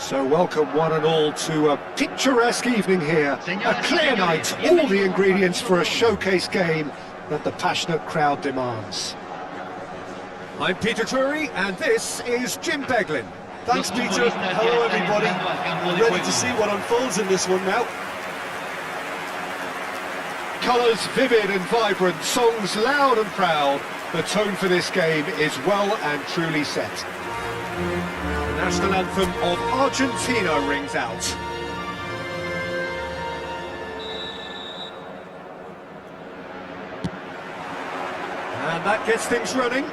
So welcome one and all to a picturesque evening here, a clear night, all the ingredients for a showcase game that the passionate crowd demands. I'm Peter Drury and this is Jim Beglin. Thanks Peter, hello everybody, ready to see what unfolds in this one now. Colours vivid and vibrant, songs loud and proud. The tone for this game is well and truly set. The national anthem of Argentina rings out. And that gets things running.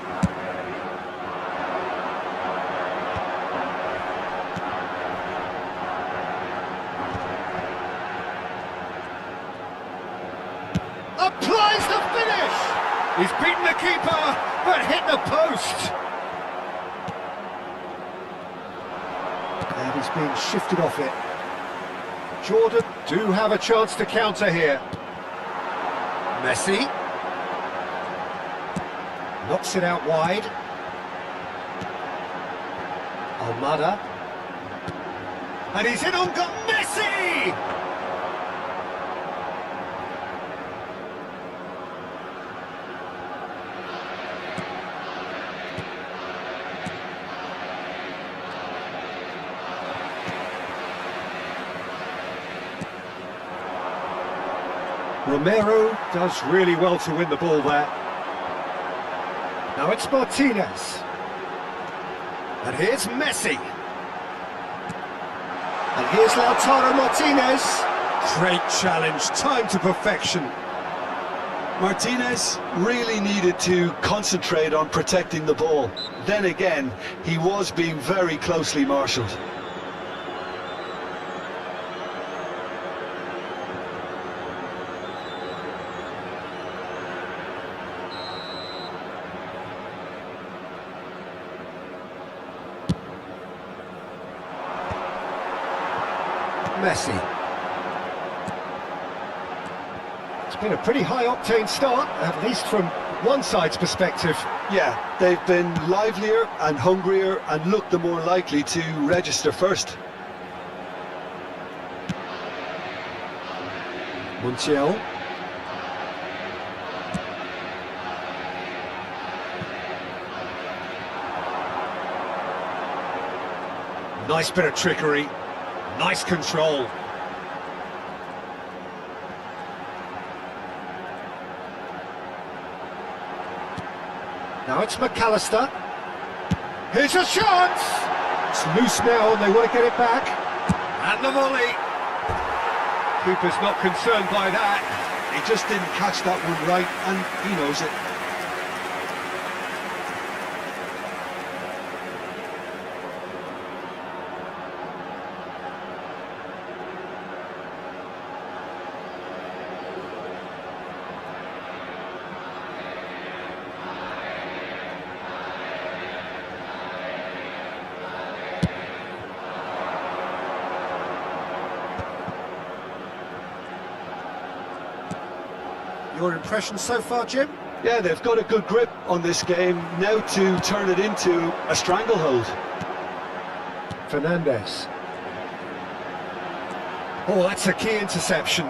Applies the finish! He's beaten the keeper, but hit the post! And he's being shifted off it. Jordan do have a chance to counter here. Messi. Knocks it out wide. Almada. And he's in on goal. Messi! Romero does really well to win the ball there. Now it's Martinez. And here's Messi. And here's Lautaro Martinez. Great challenge, time to perfection. Martinez really needed to concentrate on protecting the ball. Then again, he was being very closely marshalled. Messi. It's been a pretty high-octane start, at least from one side's perspective. Yeah, they've been livelier and hungrier and looked the more likely to register first. Montiel. Nice bit of trickery. Nice control. Now it's McAllister. Here's a chance! It's loose now and they want to get it back. And the volley. Keeper's not concerned by that. He just didn't catch that one right and he knows it. Your impressions so far, Jim? Yeah, they've got a good grip on this game, now to turn it into a stranglehold. Fernandez. Oh, that's a key interception.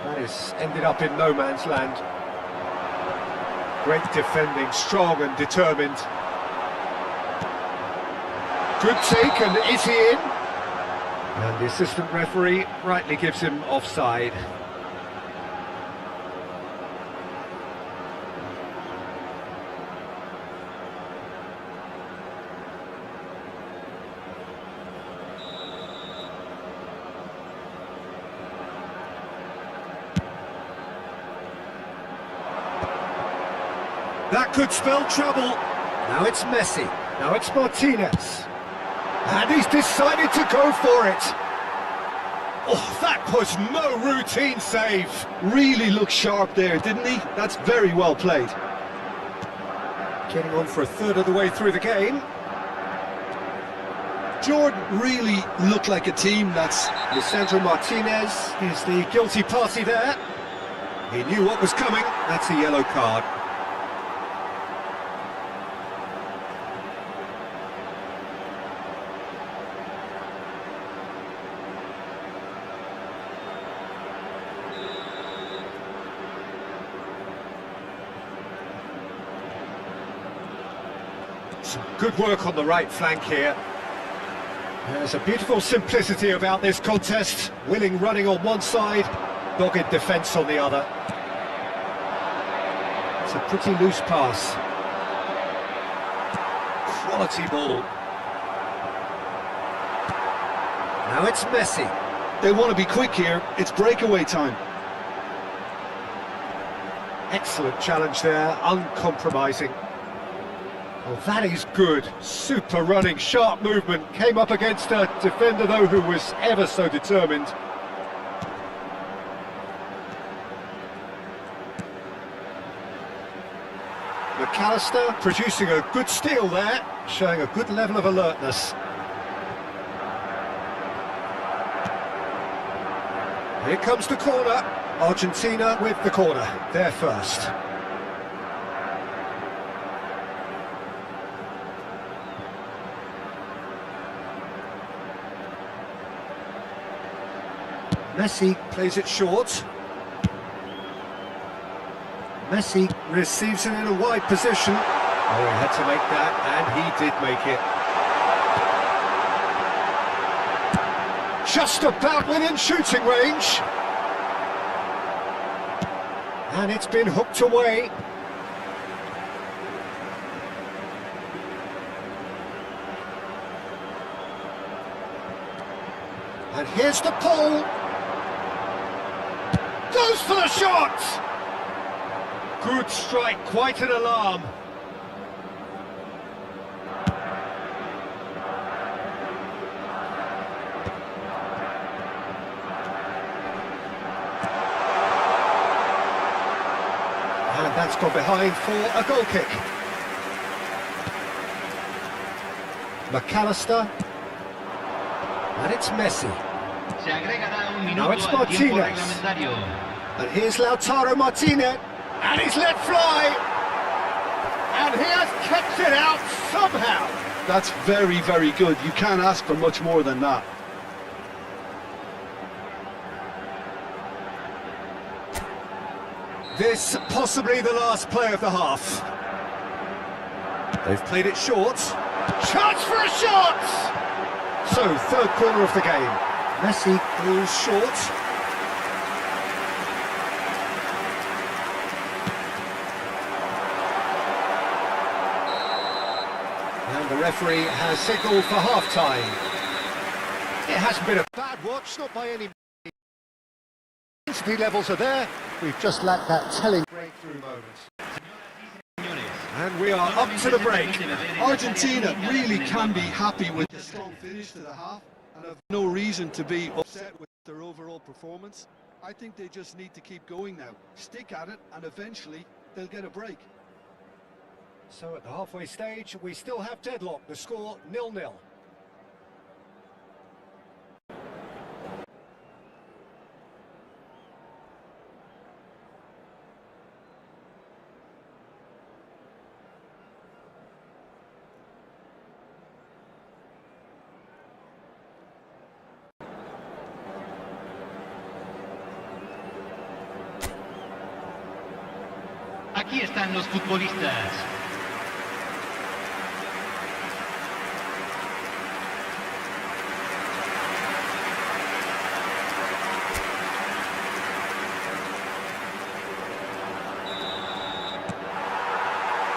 That has ended up in no man's land. Great defending, strong and determined. Good take, and is he in? And the assistant referee rightly gives him offside. That could spell trouble. Now it's Messi. Now it's Martinez. And he's decided to go for it. Oh, that was no routine save. Really looked sharp there, didn't he? That's very well played. Getting on for a third of the way through the game. Jordan really looked like a team that's... Lisandro Martinez is the guilty party there. He knew what was coming. That's a yellow card. Some good work on the right flank here. There's a beautiful simplicity about this contest. Willing running on one side, dogged defence on the other. It's a pretty loose pass. Quality ball. Now it's Messi. They want to be quick here. It's breakaway time. Excellent challenge there, uncompromising. Well, that is good. Super running, sharp movement. Came up against a defender, though, who was ever so determined. McAllister producing a good steal there, showing a good level of alertness. Here comes the corner. Argentina with the corner. They're first. Messi plays it short. Messi receives it in a wide position. Oh, he had to make that, and he did make it. Just about within shooting range. And it's been hooked away. And here's the pull. Goes for the shot! Good strike, quite an alarm. And that's gone behind for a goal kick. McAllister. And it's Messi. Now it's Martinez. And here's Lautaro Martinez. And he's let fly. And he has kept it out somehow. That's very, very good. You can't ask for much more than that. This possibly the last play of the half. They've played it short. Chance for a shot! So, third corner of the game. Messi goes short. And the referee has signalled for half-time. It hasn't been a bad watch, not by any means. Intensity levels are there. We've just lacked that telling breakthrough moment. And we are up to the break. Argentina really can be happy with the strong finish to the half and have no reason to be upset with their overall performance. I think they just need to keep going now, stick at it, and eventually they'll get a break. So at the halfway stage, we still have deadlock. The score 0-0. Aquí están los futbolistas.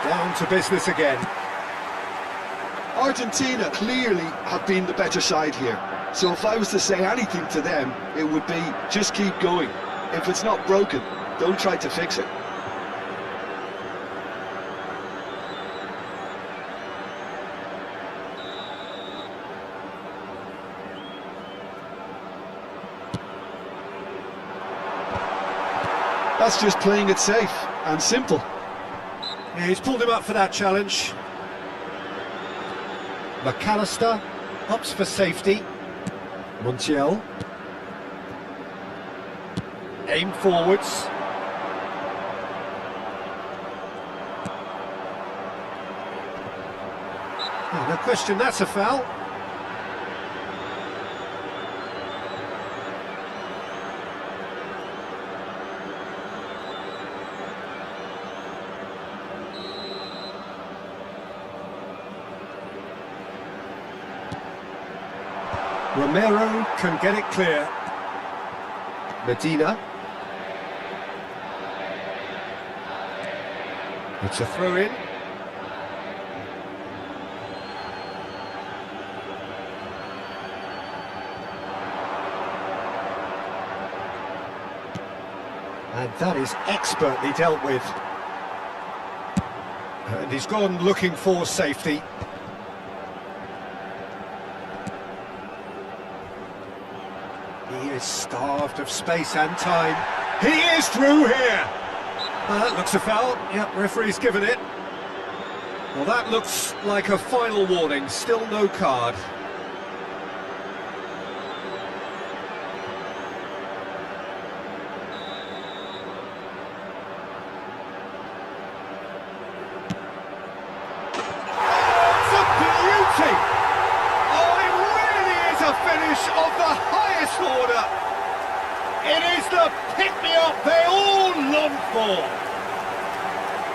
Down to business again. Argentina clearly have been the better side here. So if I was to say anything to them, it would be just keep going. If it's not broken, don't try to fix it. That's just playing it safe and simple. Yeah, he's pulled him up for that challenge. McAllister. Opts for safety. Montiel. Aim forwards. Oh, no question, that's a foul. Romero can get it clear. Medina. It's a throw-in. And that is expertly dealt with. And he's gone looking for safety. He is starved of space and time. He is through here! That looks a foul. Yep, referee's given it. Well, that looks like a final warning. Still no card. It's a beauty! Oh, it really is a finish of the highest order. It is the pick-me-up they all long for.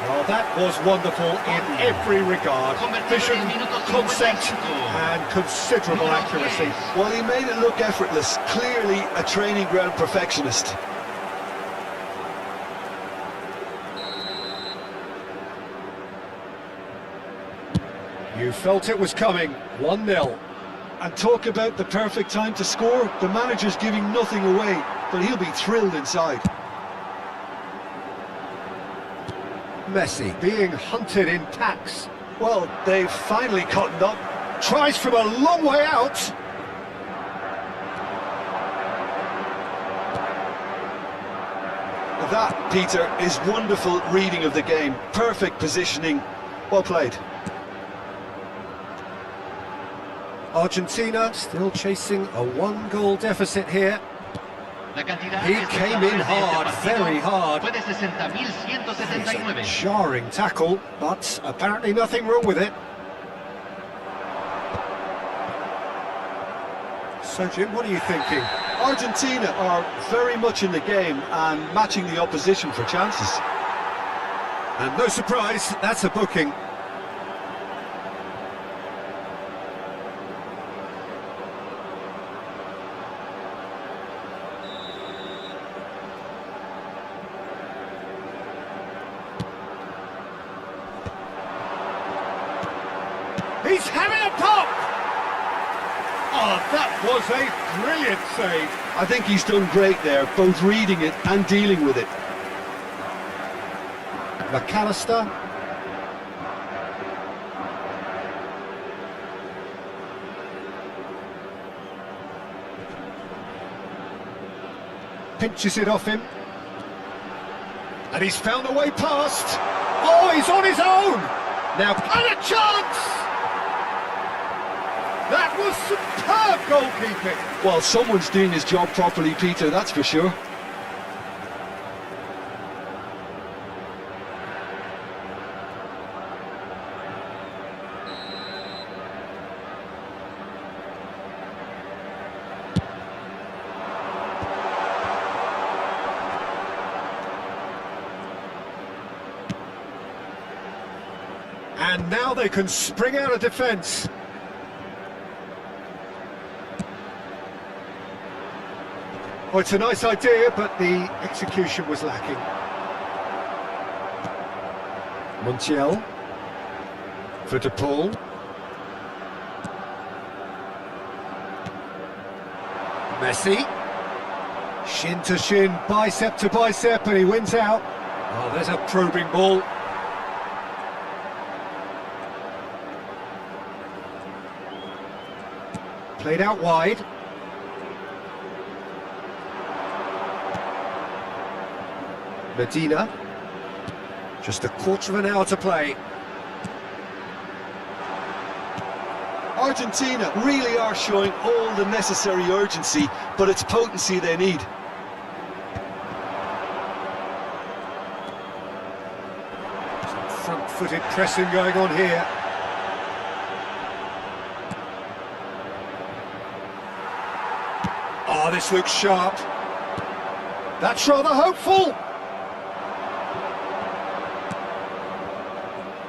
Well, that was wonderful in every regard. Vision, concept, and considerable accuracy. Well, he made it look effortless. Clearly a training ground perfectionist. You felt it was coming. 1-0. And talk about the perfect time to score. The manager's giving nothing away, but he'll be thrilled inside. Messi being hunted in packs. Well, they've finally cottoned up. Tries from a long way out. That, Peter, is wonderful reading of the game. Perfect positioning. Well played. Argentina still chasing a 1-goal deficit here. He came in hard, very hard. It's a jarring tackle, but apparently nothing wrong with it. So, Jim, what are you thinking? Argentina are very much in the game and matching the opposition for chances. And no surprise, that's a booking. He's having a pop! Oh, that was a brilliant save. I think he's done great there, both reading it and dealing with it. McAllister. Pinches it off him. And he's found a way past. Oh, he's on his own! Now, and a chance! That was superb goalkeeping. Well, someone's doing his job properly, Peter, that's for sure. And now they can spring out of defence. Well, it's a nice idea, but the execution was lacking. Montiel for De Paul. Messi. Shin to shin, bicep to bicep, and he wins out. Oh, there's a probing ball. Played out wide. Medina. Just a quarter of an hour to play. Argentina really are showing all the necessary urgency, but it's potency they need. Some front-footed pressing going on here. Oh, this looks sharp. That's rather hopeful.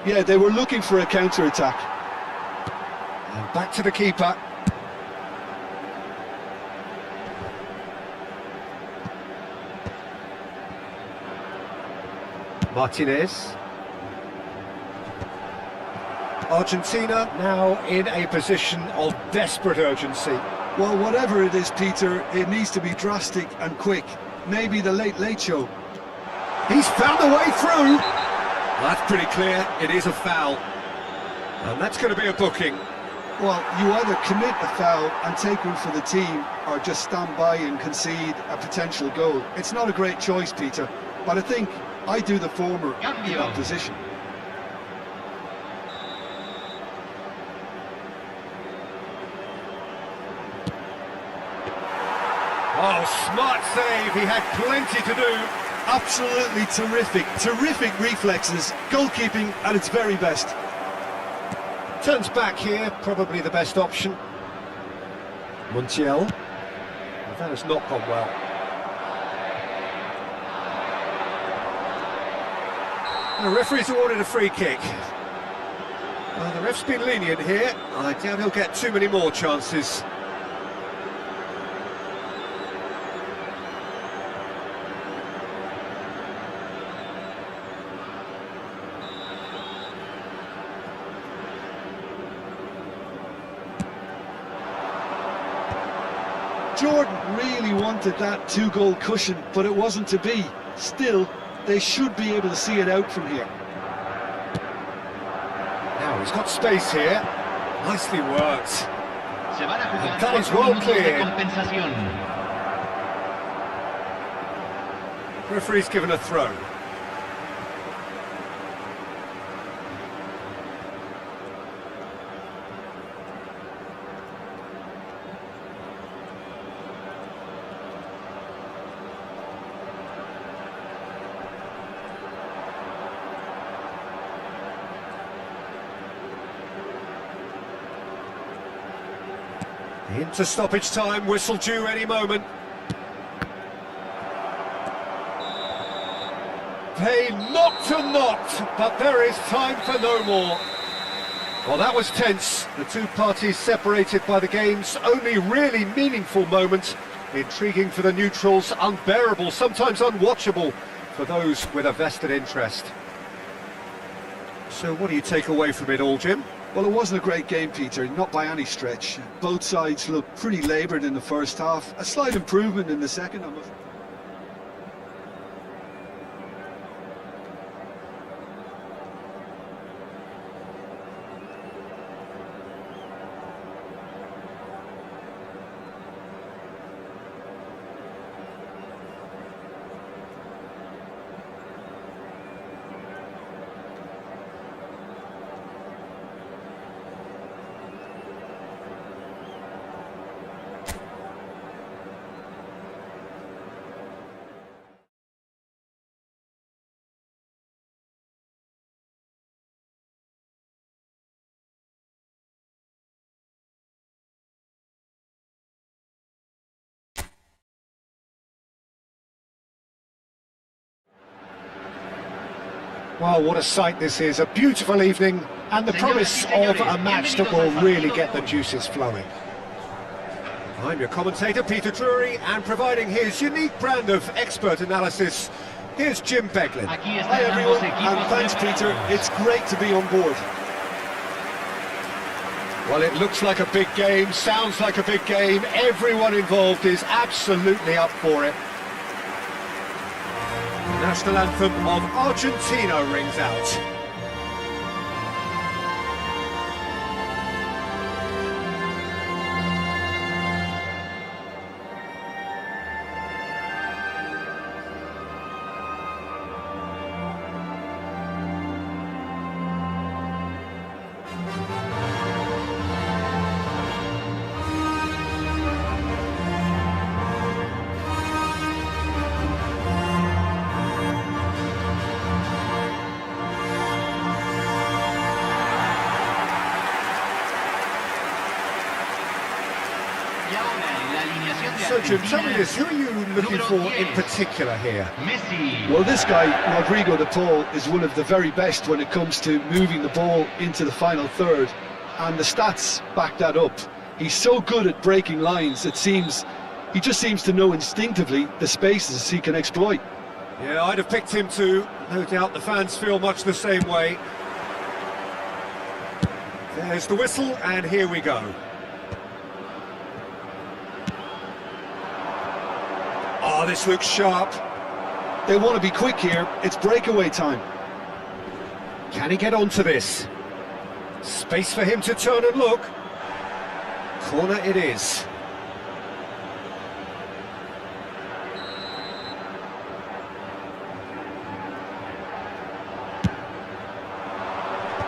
Yeah, they were looking for a counter-attack. And back to the keeper. Martinez. Argentina now in a position of desperate urgency. Well, whatever it is, Peter, it needs to be drastic and quick. Maybe the late show. He's found a way through. That's pretty clear, it is a foul. And that's going to be a booking. Well, you either commit a foul and take one for the team, or just stand by and concede a potential goal. It's not a great choice, Peter, but I think I do the former in that position. Oh, smart save, he had plenty to do. Absolutely terrific reflexes, goalkeeping at its very best. Turns back here, probably the best option. Montiel. That has not gone well. The referee's awarded a free kick. Well, the ref's been lenient here. I doubt he'll get too many more chances. Jordan really wanted that two-goal cushion, but it wasn't to be. Still, they should be able to see it out from here. Now he's got space here. Nicely worked. Se van a jugar And that is 4 well minutos de cleared. compensación. Referee's given a throw. Into stoppage time, whistle due any moment. They knocked and knocked, but there is time for no more. Well, that was tense. The two parties separated by the game's only really meaningful moment. Intriguing for the neutrals, unbearable, sometimes unwatchable for those with a vested interest. So what do you take away from it all, Jim? Well, it wasn't a great game, Peter, not by any stretch. Both sides looked pretty laboured in the first half. A slight improvement in the second, I'm afraid. Well, what a sight this is. A beautiful evening and the promise of a match that will really get the juices flowing. I'm your commentator, Peter Drury, and providing his unique brand of expert analysis, here's Jim Beglin. Hi everyone, and thanks Peter. It's great to be on board. Well, it looks like a big game, sounds like a big game. Everyone involved is absolutely up for it. The national anthem of Argentina rings out. Y ahora en la alineación de So, Jim, tell me Argentina, this, who are you looking número for in 10, particular here? Messi. Well, this guy, Rodrigo de Paul, is one of the very best when it comes to moving the ball into the final third. And the stats back that up. He's so good at breaking lines, he just seems to know instinctively the spaces he can exploit. Yeah, I'd have picked him too. No doubt the fans feel much the same way. There's the whistle, and here we go. Oh, this looks sharp. They want to be quick here. It's breakaway time. Can he get onto this? Space for him to turn and look. Corner it is.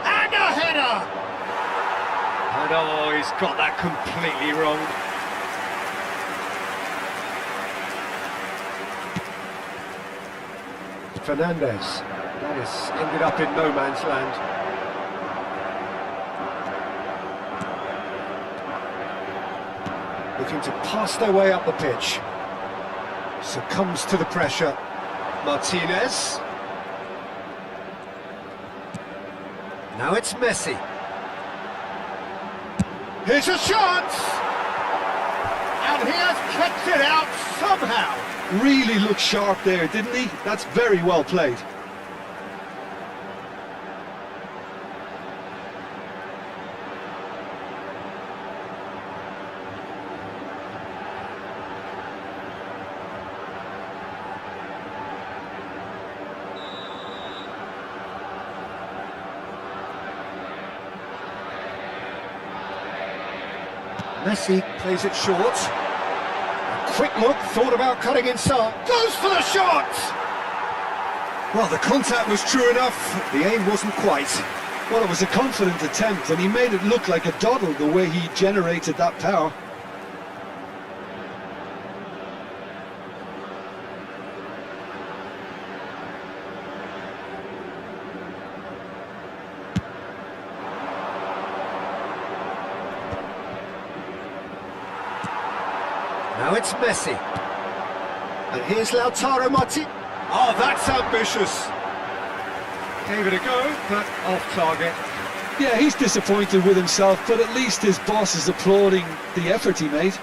And a header! And oh, he's got that completely wrong. Fernandez. That has ended up in no man's land. Looking to pass their way up the pitch. Succumbs to the pressure. Martinez. Now it's Messi. Here's a chance! And he has kept it out somehow. Really looked sharp there, didn't he? That's very well played. Messi plays it short. A quick look, thought about cutting inside. Goes for the shot! Well, the contact was true enough. The aim wasn't quite. Well, it was a confident attempt, and he made it look like a doddle the way he generated that power. Now it's Messi. And here's Lautaro Martinez. Oh, that's ambitious. Gave it a go, but off target. Yeah, he's disappointed with himself, but at least his boss is applauding the effort he made.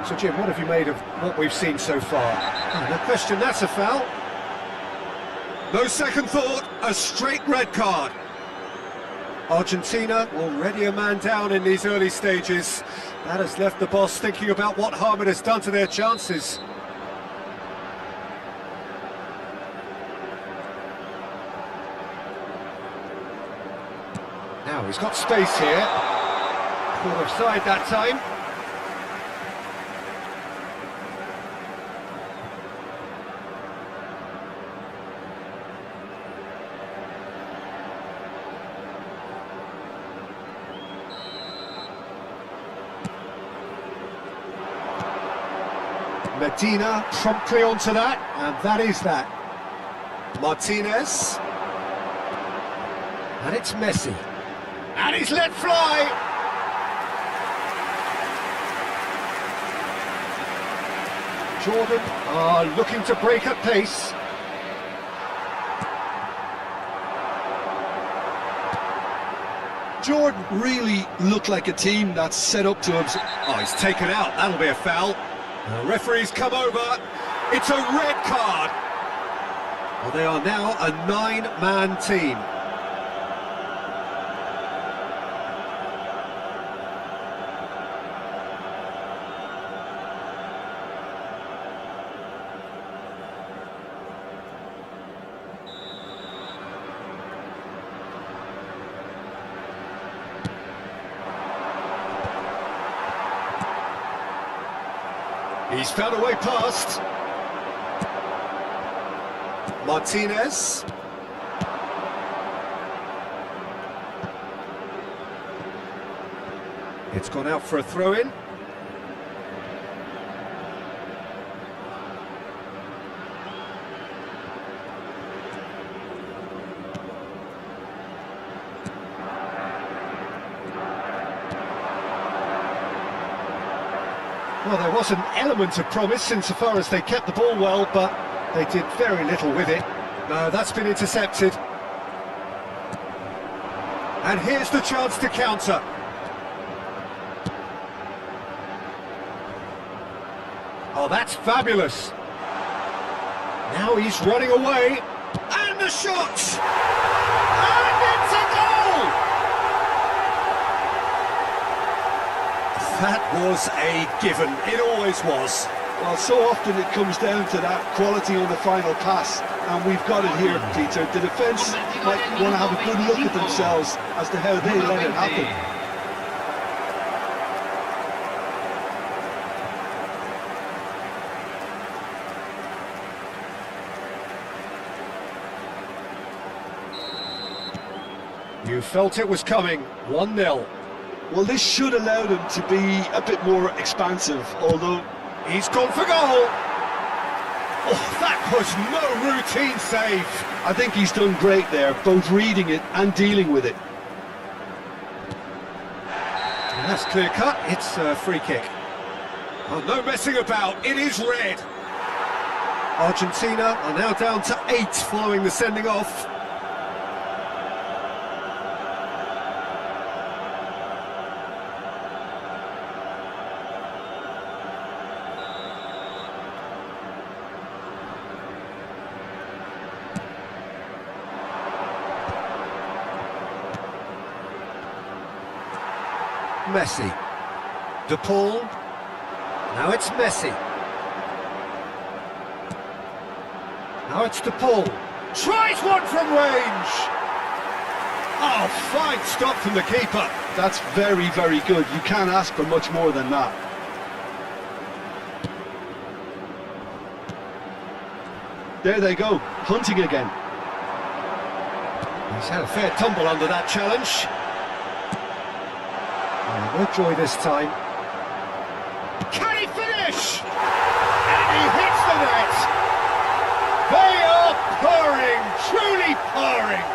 So, Jim, what have you made of what we've seen so far? Oh, no question, that's a foul. No second thought, a straight red card. Argentina already a man down in these early stages. That has left the boss thinking about what harm it has done to their chances. Now he's got space here. Caught offside that time. Medina promptly onto that, and that is that. Martinez. And it's Messi. And he's let fly! Jordan are looking to break at pace. Jordan really looked like a team that's set up to absorb. Oh, he's taken out, that'll be a foul. The referee's come over, it's a red card. Well, they are now a 9-man team. He's found a way past. Martinez. It's gone out for a throw-in. Well, there was an element of promise insofar as they kept the ball well, but they did very little with it. No, that's been intercepted. And here's the chance to counter. Oh, that's fabulous. Now he's running away. And the shot! And it's a goal! That was a given. It always was. Well, so often it comes down to that quality on the final pass, and we've got it here, Peter. The defence might want to have a good look at themselves as to how they let it happen. You felt it was coming. 1-0. Well, this should allow them to be a bit more expansive, although... He's gone for goal! Oh, that was no routine save. I think he's done great there, both reading it and dealing with it. And that's clear cut. It's a free kick. Oh, no messing about. It is red. Argentina are now down to 8 following the sending off. Messi. De Paul. Now it's Messi. Now it's De Paul. Tries one from range! Oh, fine stop from the keeper. That's very, very good. You can't ask for much more than that. There they go, hunting again. He's had a fair tumble under that challenge. No joy this time. Can he finish? And he hits the net! They are purring, truly purring!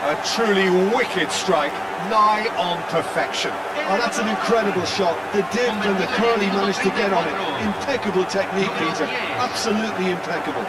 A truly wicked strike, nigh on perfection. Oh, that's an incredible shot. The dip and the curl he managed to get on it. Impeccable technique, Peter. Absolutely impeccable.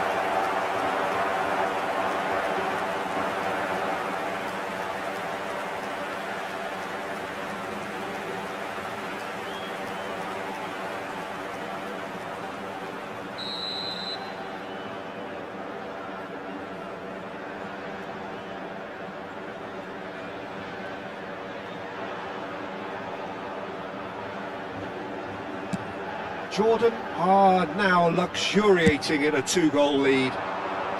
Jordan are now luxuriating in a 2-goal lead.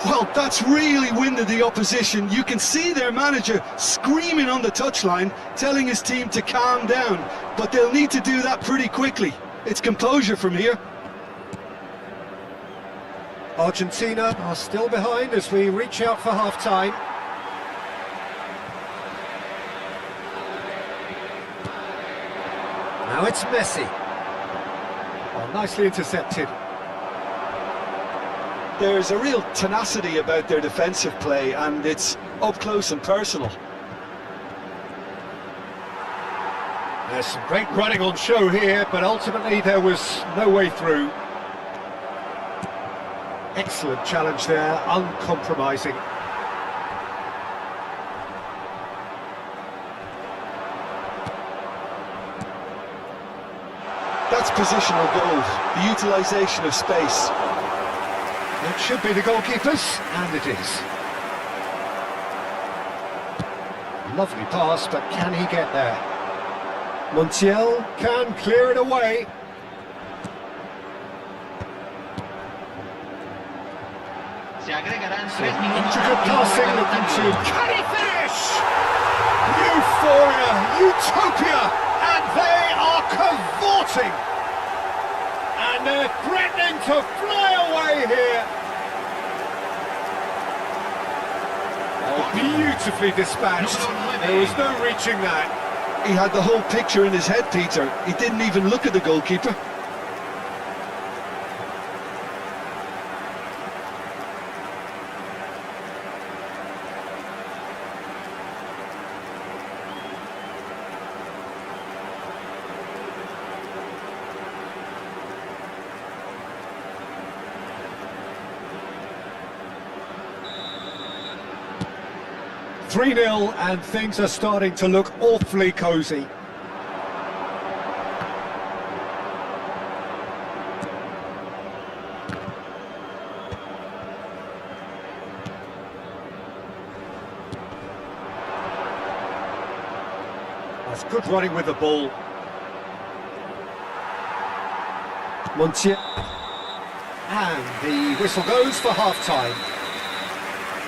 Well, that's really winded the opposition. You can see their manager screaming on the touchline, telling his team to calm down, but they'll need to do that pretty quickly. It's composure from here. Argentina are still behind as we reach out for half-time. Now it's Messi. Oh, nicely intercepted. There's a real tenacity about their defensive play, and it's up close and personal. There's some great running on show here, but ultimately there was no way through. Excellent challenge there, uncompromising. That's positional goals, the utilisation of space. It should be the goalkeepers, and it is. Lovely pass, but can he get there? Montiel can clear it away. Intricate passing looking to... Can he finish? Euphoria, utopia, and they are cavorting. And they're threatening to fly away here. Oh, beautifully dispatched. There was no reaching that. He had the whole picture in his head, Peter. He didn't even look at the goalkeeper. "3-0 and things are starting to look awfully cosy. That's good running with the ball. Montier. And the whistle goes for half-time.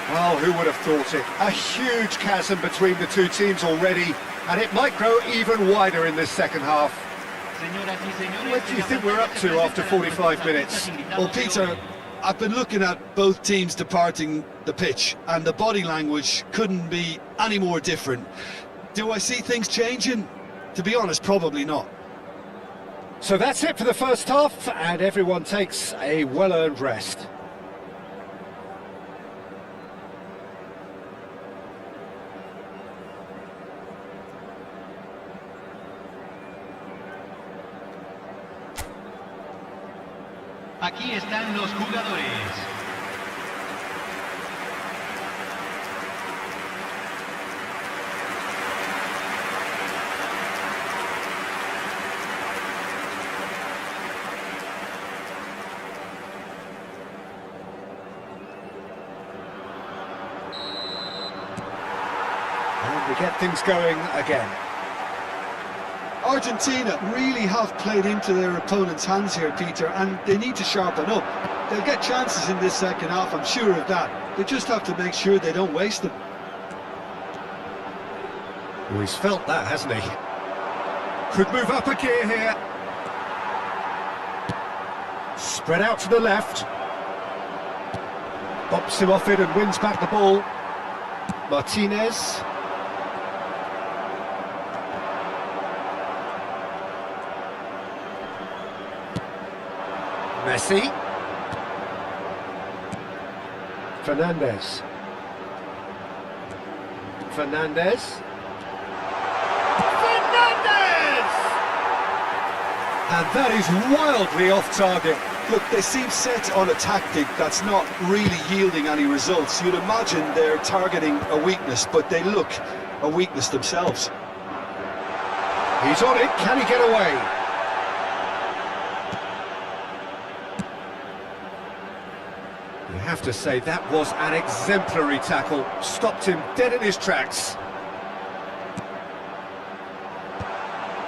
Well, who would have thought it? A huge chasm between the two teams already, and it might grow even wider in this second half. What do you think we're up to after 45 minutes? Well, Peter, I've been looking at both teams departing the pitch, and the body language couldn't be any more different. Do I see things changing? To be honest, probably not. So that's it for the first half, and everyone takes a well-earned rest. Aquí están los jugadores. And we get things going again. Argentina really have played into their opponent's hands here, Peter, and they need to sharpen up. They'll get chances in this second half, I'm sure of that. They just have to make sure they don't waste them. Well, he's felt that, hasn't he? Could move up a gear here. Spread out to the left. Bops him off it and wins back the ball. Martinez. Messi. Fernandez. Fernandez. And that is wildly off target. Look, they seem set on a tactic that's not really yielding any results. You'd imagine they're targeting a weakness, but they look a weakness themselves. He's on it, can he get away? You have to say that was an exemplary tackle, stopped him dead in his tracks.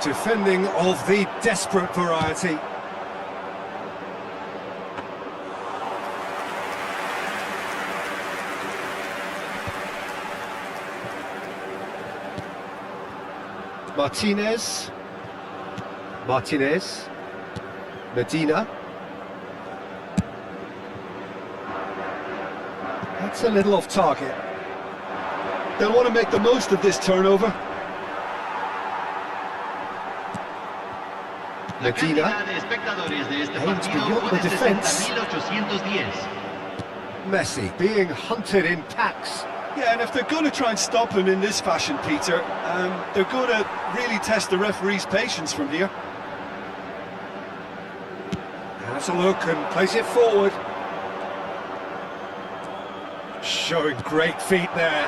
Defending of the desperate variety. Martinez. Martinez. Medina. That's a little off target. They'll want to make the most of this turnover. Medina. Aims beyond the defence. Messi being hunted in packs. Yeah, and if they're going to try and stop him in this fashion, Peter, they're going to really test the referee's patience from here. Has a look and plays it forward. Showing great feet there.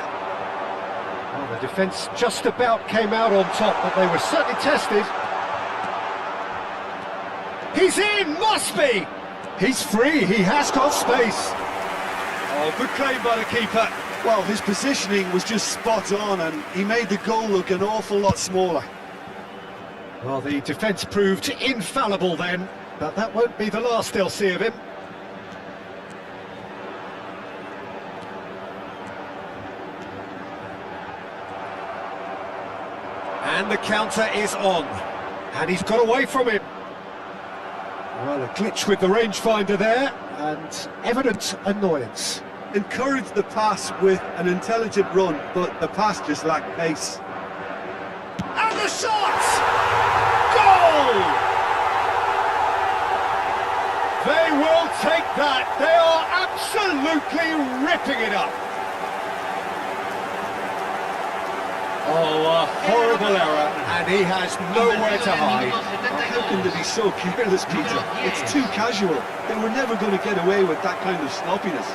Well, the defence just about came out on top, but they were certainly tested. He's in, must be! He's free, he has got space. Oh, good claim by the keeper. Well, his positioning was just spot on, and he made the goal look an awful lot smaller. Well, the defence proved infallible then, but that won't be the last they'll see of him. And the counter is on, and he's got away from him. Well, a glitch with the rangefinder there, and evident annoyance. encouraged the pass with an intelligent run, but the pass just lacked pace. And the shot! Goal! They will take that. They are absolutely ripping it up. Oh, a horrible error, and he has nowhere to hide. How can they be so careless, Peter? It's too casual. They were never going to get away with that kind of sloppiness.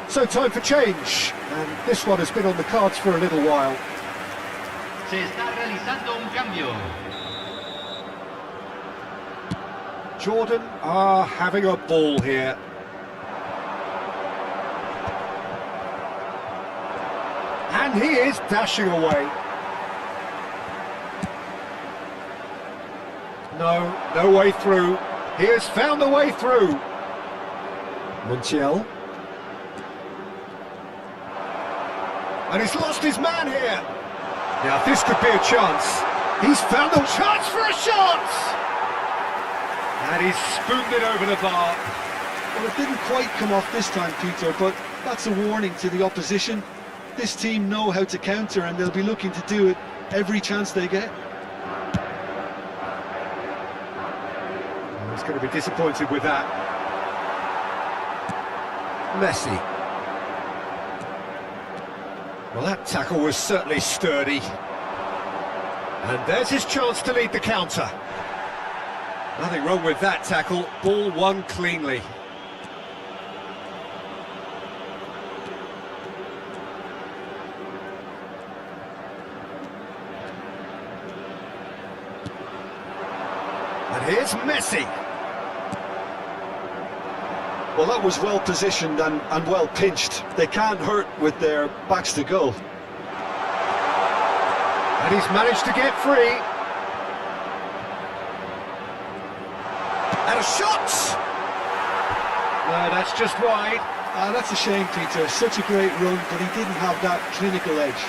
So time for change, and this one has been on the cards for a little while. Se está realizando un cambio. Jordan are having a ball here. And he is dashing away. No way through. He has found the way through. Montiel. And he's lost his man here. Now this could be a chance. He's found the chance for a shot! And he's spooned it over the bar. Well, it didn't quite come off this time, Peter, but that's a warning to the opposition. This team know how to counter, and they'll be looking to do it every chance they get. He's going to be disappointed with that. Messi. Well, that tackle was certainly sturdy. And there's his chance to lead the counter. Nothing wrong with that tackle. Ball won cleanly. And here's Messi. Well, that was well positioned and well pinched. They can't hurt with their backs to goal. And he's managed to get free. And a shot! No, that's just wide. That's a shame, Peter. Such a great run, but he didn't have that clinical edge.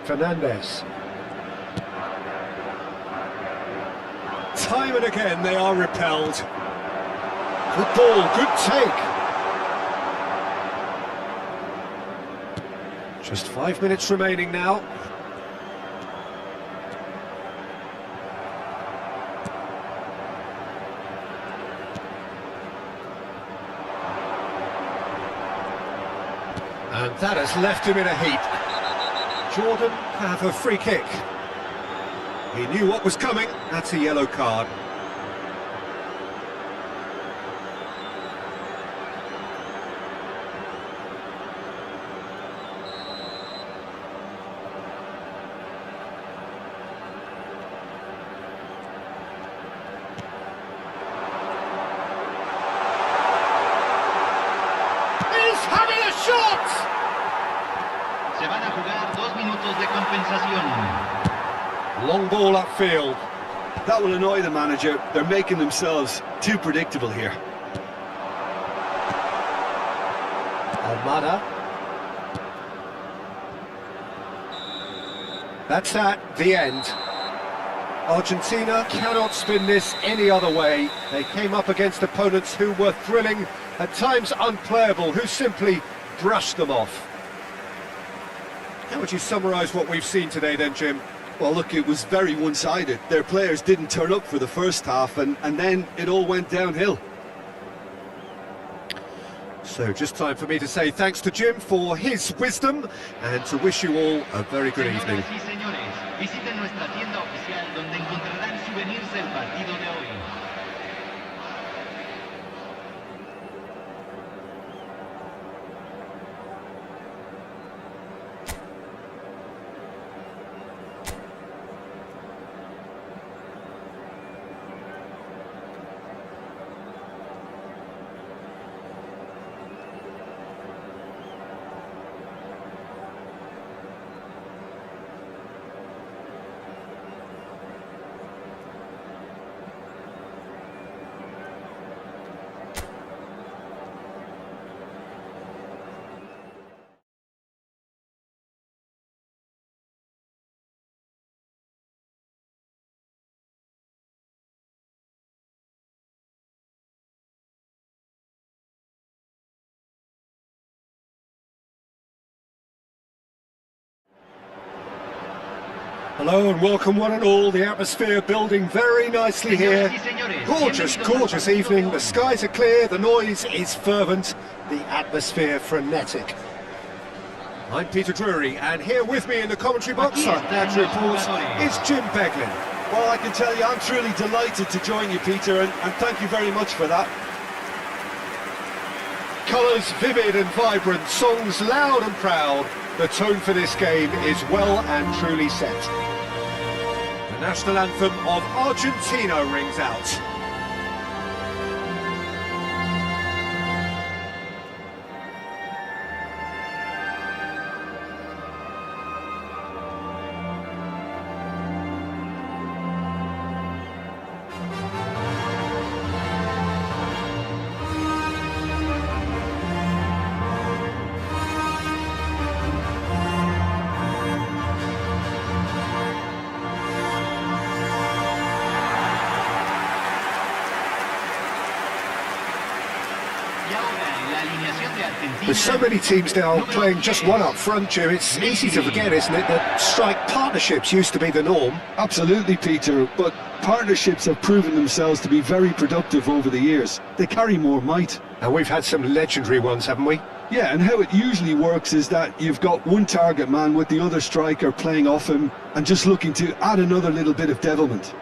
Fernandez. Time and again they are repelled. Good ball, good take. Just 5 minutes remaining now. And that has left him in a heap. Jordan have a free kick. He knew what was coming. That's a yellow card. He's having a shot! Se van a jugar 2 minutos de compensación. Long ball upfield. That will annoy the manager. They're making themselves too predictable here. Almada. That's the end. Argentina cannot spin this any other way. They came up against opponents who were thrilling, at times unplayable, who simply brushed them off. How would you summarise what we've seen today then, Jim? Well, look, it was very one-sided. Their players didn't turn up for the first half, and then it all went downhill. So just time for me to say thanks to Jim for his wisdom and to wish you all a very good evening. Señoras y señores, visiten nuestra tienda oficial donde encontrarán souvenirs del partido de hoy. Hello and welcome one and all. The atmosphere building very nicely here. Gorgeous, gorgeous evening. The skies are clear, the noise is fervent, the atmosphere frenetic. I'm Peter Drury, and here with me in the commentary box, I'm glad to report, is Jim Beglin. Well, I can tell you, I'm truly delighted to join you, Peter, and thank you very much for that. Colours vivid and vibrant, songs loud and proud. The tone for this game is well and truly set. The national anthem of Argentina rings out. There's so many teams now playing just one up front, Jim. It's easy to forget, isn't it, that strike partnerships used to be the norm. Absolutely, Peter, but partnerships have proven themselves to be very productive over the years. They carry more might. And we've had some legendary ones, haven't we? Yeah, and how it usually works is that you've got one target man with the other striker playing off him and just looking to add another little bit of devilment.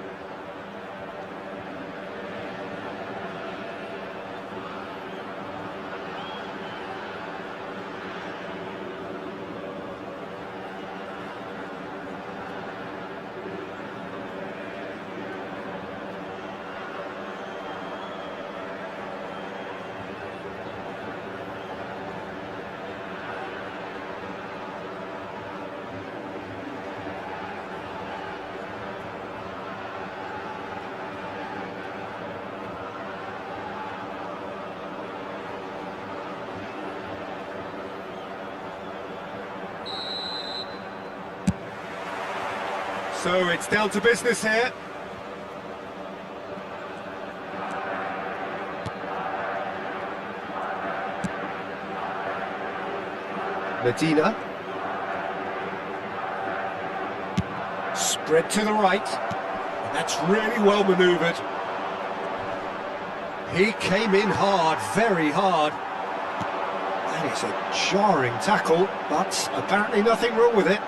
So it's down to business here. Medina. Spread to the right. That's really well manoeuvred. He came in hard, very hard. That is a jarring tackle, but apparently nothing wrong with it.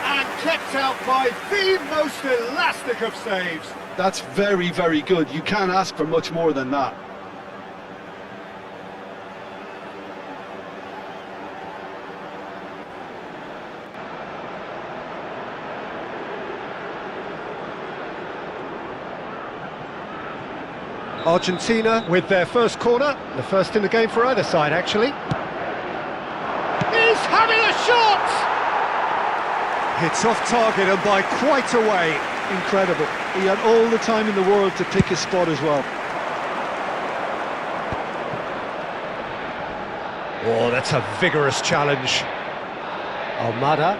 And kept out by the most elastic of saves. That's very, very good. You can't ask for much more than that. Argentina with their first corner, the first in the game for either side actually. He's having a shot! It's off target and by quite a way. Incredible. He had all the time in the world to pick his spot as well. Oh, that's a vigorous challenge. Almada.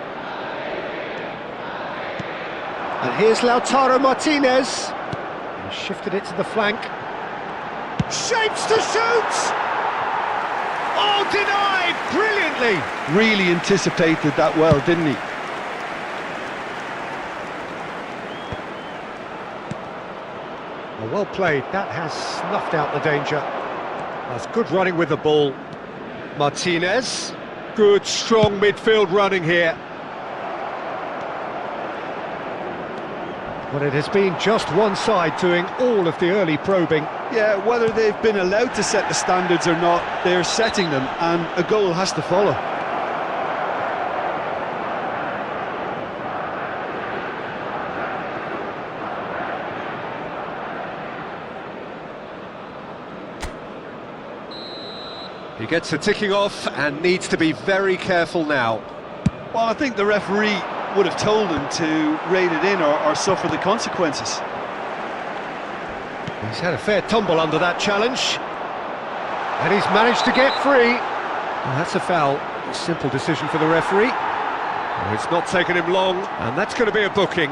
And here's Lautaro Martinez. He shifted it to the flank. Shapes to shoot! Oh, denied brilliantly. Really anticipated that well, didn't he? Oh, well played. That has snuffed out the danger. That's good running with the ball. Martinez. Good, strong midfield running here. But it has been just one side doing all of the early probing. Yeah, whether they've been allowed to set the standards or not, they're setting them, and a goal has to follow. He gets a ticking off and needs to be very careful now. Well, I think the referee would have told him to rein it in or suffer the consequences. He's had a fair tumble under that challenge. And he's managed to get free. Well, that's a foul. A simple decision for the referee. Oh, it's not taken him long, and that's going to be a booking.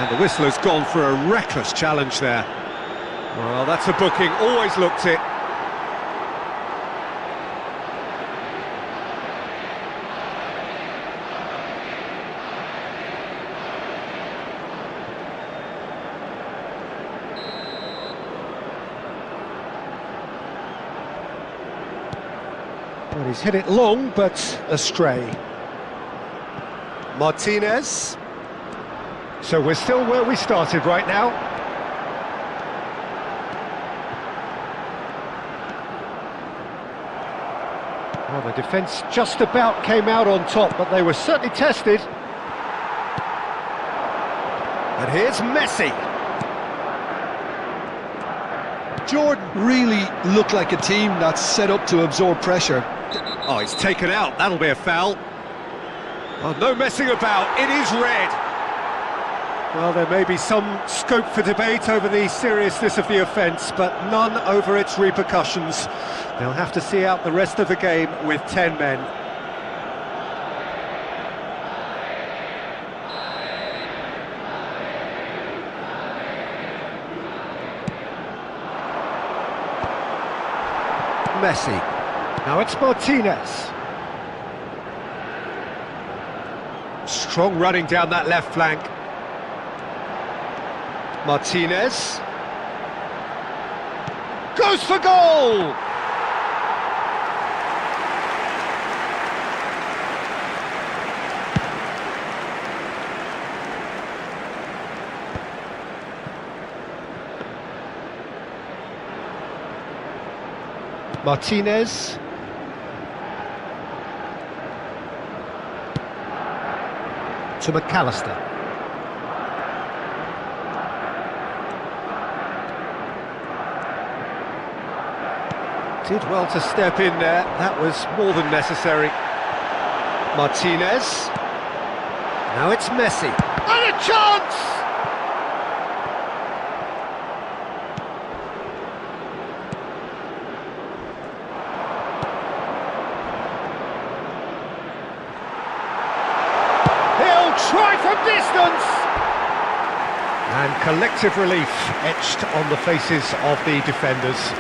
And the whistle has gone for a reckless challenge there. Well, that's a booking, always looked it. Well, he's hit it long, but astray. Martinez. So we're still where we started right now. Well, the defence just about came out on top, but they were certainly tested. And here's Messi. Jordan really looked like a team that's set up to absorb pressure. Oh, he's taken out. That'll be a foul. Oh, no messing about. It is red. Well, there may be some scope for debate over the seriousness of the offence, but none over its repercussions. They'll have to see out the rest of the game with 10 men. Messi. Now it's Martinez. Strong running down that left flank. Martinez. Goes for goal! Martinez. To McAllister. Did well to step in there, that was more than necessary. Martinez. Now it's Messi. And a chance! Try from distance! And collective relief etched on the faces of the defenders.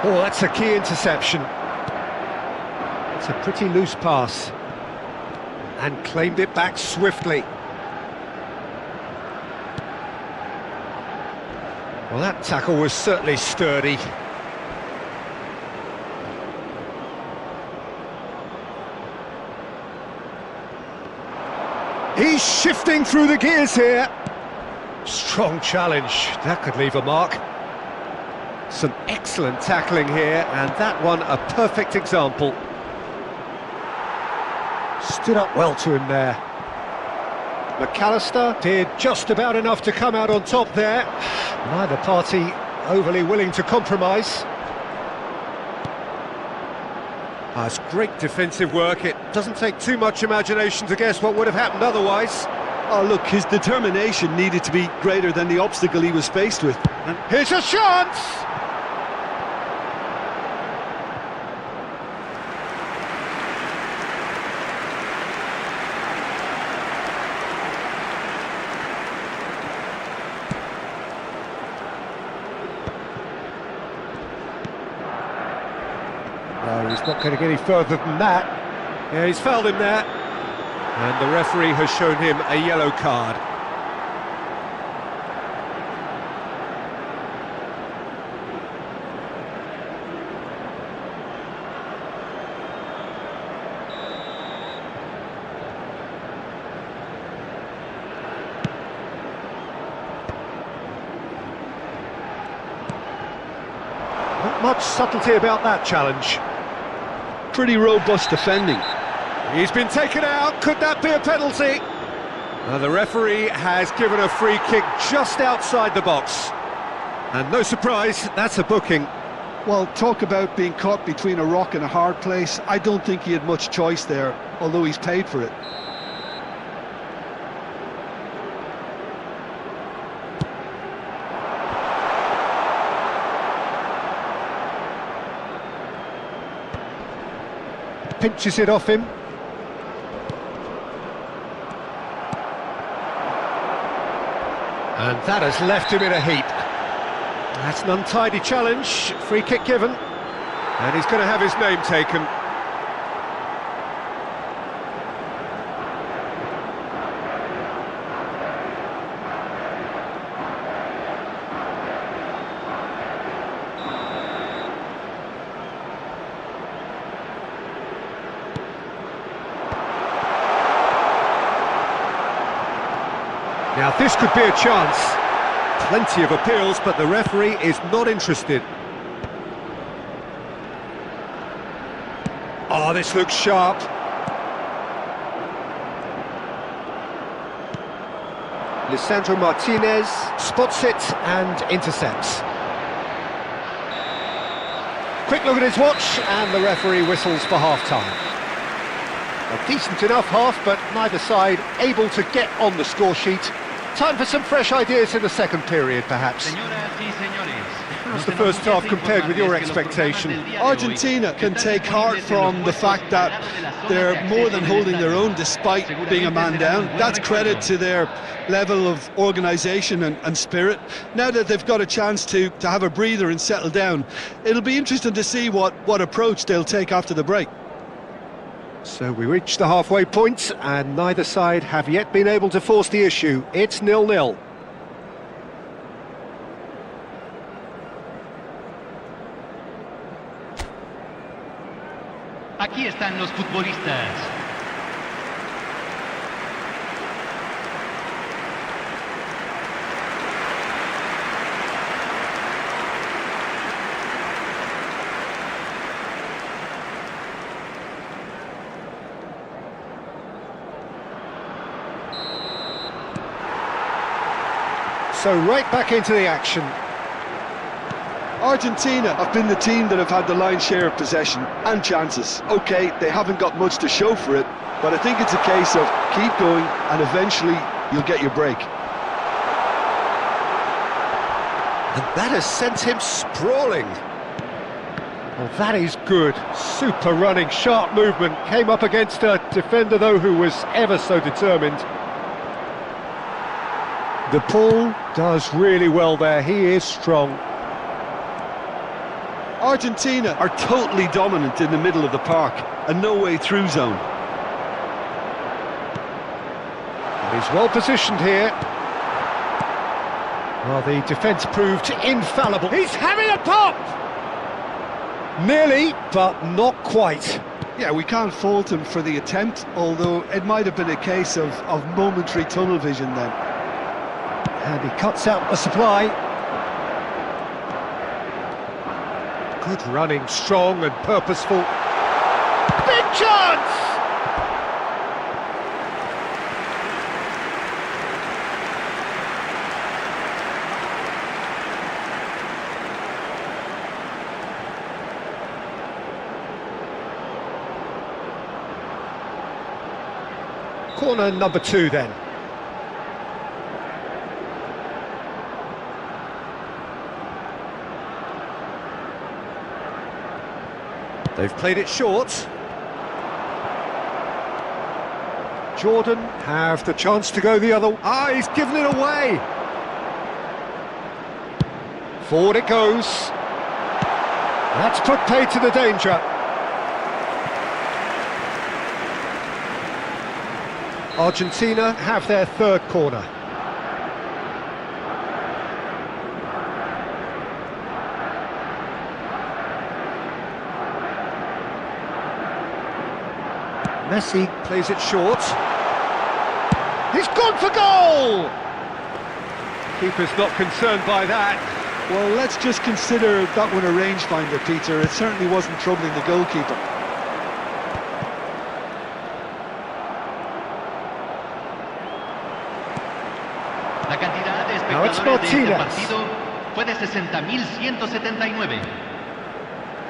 Oh, that's a key interception. It's a pretty loose pass. And claimed it back swiftly. Well, that tackle was certainly sturdy. He's shifting through the gears here. Strong challenge. That could leave a mark. Some excellent tackling here, and that one a perfect example. Stood up well to him there. McAllister did just about enough to come out on top there. Neither party overly willing to compromise. It's great defensive work. It doesn't take too much imagination to guess what would have happened otherwise. Oh, look, his determination needed to be greater than the obstacle he was faced with. And here's a chance! No, he's not going to get any further than that. Yeah, he's fouled him there. And the referee has shown him a yellow card. Not much subtlety about that challenge. Pretty robust defending. He's been taken out. Could that be a penalty? The referee has given a free kick just outside the box. And no surprise, that's a booking. Well, talk about being caught between a rock and a hard place. I don't think he had much choice there, although he's paid for it. Pinches it off him. And that has left him in a heap. That's an untidy challenge, free kick given, and he's going to have his name taken. Now this could be a chance. Plenty of appeals, but the referee is not interested. Oh, this looks sharp. Lisandro Martinez spots it and intercepts. Quick look at his watch, and the referee whistles for half-time. A decent enough half, but neither side able to get on the score sheet. Time for some fresh ideas in the second period, perhaps. How's the first half compared with your expectation? Argentina can take heart from the fact that they're more than holding their own despite being a man down. That's credit to their level of organisation and spirit. Now that they've got a chance to have a breather and settle down, it'll be interesting to see what approach they'll take after the break. So we reach the halfway point, and neither side have yet been able to force the issue. It's 0-0. Aquí están los futbolistas. So right back into the action. Argentina have been the team that have had the lion's share of possession and chances. OK, they haven't got much to show for it, but I think it's a case of keep going and eventually you'll get your break. And that has sent him sprawling. Well, that is good. Super running, sharp movement. Came up against a defender, though, who was ever so determined. The Paul does really well there. He is strong. Argentina are totally dominant in the middle of the park, a no-way through zone. And he's well positioned here. Well, the defence proved infallible. He's having a pop! Nearly, but not quite. Yeah, we can't fault him for the attempt, although it might have been a case of momentary tunnel vision then. And he cuts out the supply. Good running, strong and purposeful. Big chance! Corner number 2 then. They've played it short. Jordan have the chance to go the other. Ah, he's given it away. Forward it goes. That's put paid to the danger. Argentina have their third corner. Messi plays it short. He's gone for goal! Keeper's not concerned by that. Well, let's just consider that one a rangefinder, Peter. It certainly wasn't troubling the goalkeeper. red de este Martinez. partido fue de 60.179.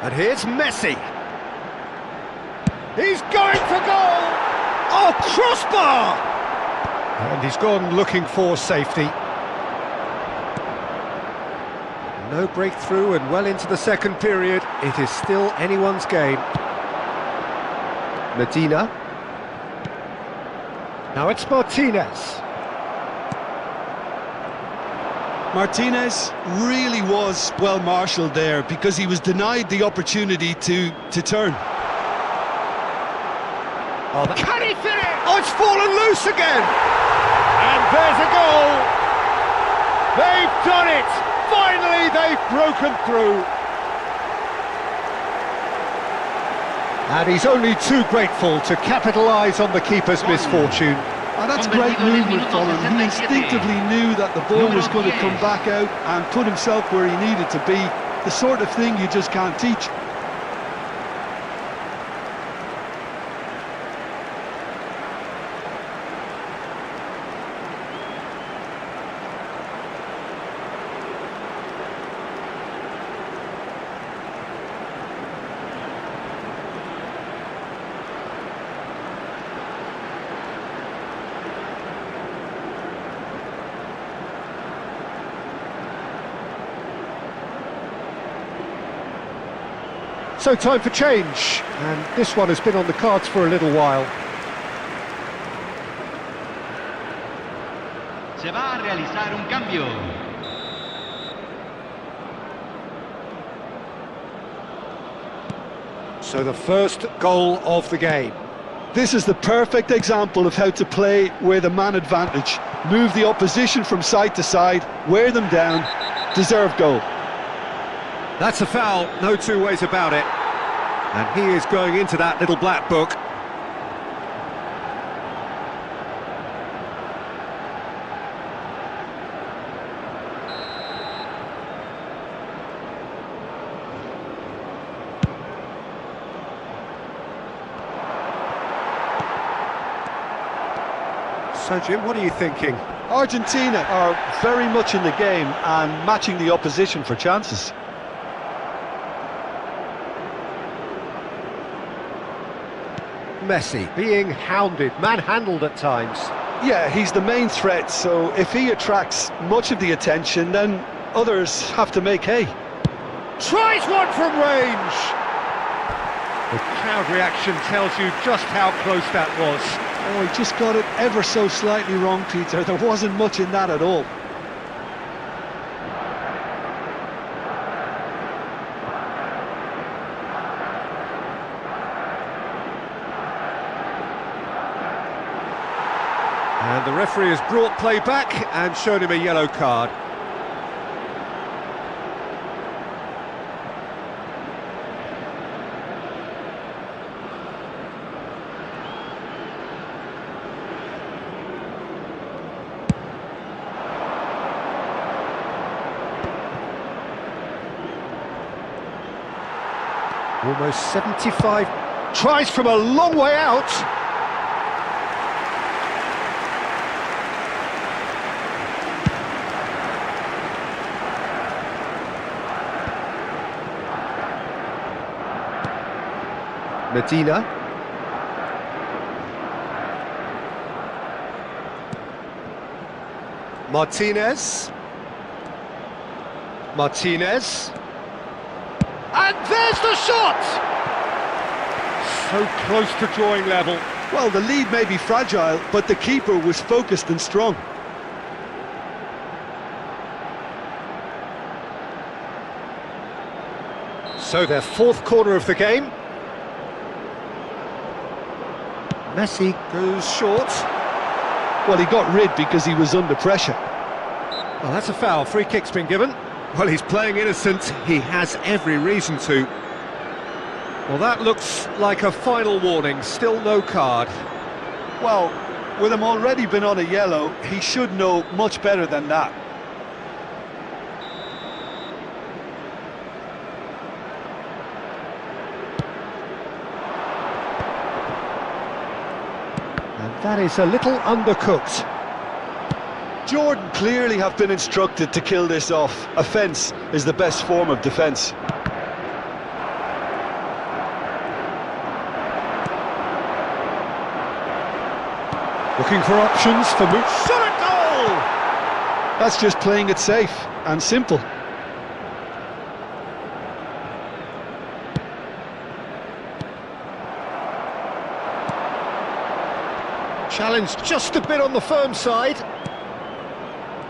And here's Messi. He's going for goal! Oh, crossbar! And he's gone looking for safety. No breakthrough and well into the second period. It is still anyone's game. Medina. Now it's Martinez. Martinez really was well marshalled there because he was denied the opportunity to turn. Oh, can he finish? Oh, it's fallen loose again! And there's a goal! They've done it! Finally, they've broken through! And he's only too grateful to capitalise on the keeper's misfortune. And that's great movement from him. He instinctively knew that the ball was going to come back out and put himself where he needed to be. The sort of thing you just can't teach. So time for change, and this one has been on the cards for a little while. Se va a realizar un cambio. So the first goal of the game. This is the perfect example of how to play with a man advantage. Move the opposition from side to side, wear them down, deserve goal. That's a foul, no two ways about it. And he is going into that little black book. So Jim, what are you thinking? Argentina are very much in the game and matching the opposition for chances. Messi being hounded, manhandled at times. Yeah, he's the main threat, so if he attracts much of the attention, then others have to make hay. Tries one from range! The crowd reaction tells you just how close that was. Oh, he just got it ever so slightly wrong, Peter. There wasn't much in that at all. And the referee has brought play back and shown him a yellow card. Almost 75, tries from a long way out. Medina. Martinez. Martinez. And there's the shot! So close to drawing level. Well, the lead may be fragile, but the keeper was focused and strong. So their fourth corner of the game. Messi goes short. Well, he got rid because he was under pressure. Well, that's a foul. Free kick's been given. Well, he's playing innocent. He has every reason to. Well, that looks like a final warning. Still no card. Well, with him already been on a yellow, he should know much better than that. And that is a little undercooked. Jordan clearly have been instructed to kill this off. Offence is the best form of defence. Looking for options for move. Shot at goal! That's just playing it safe and simple. Challenge just a bit on the firm side.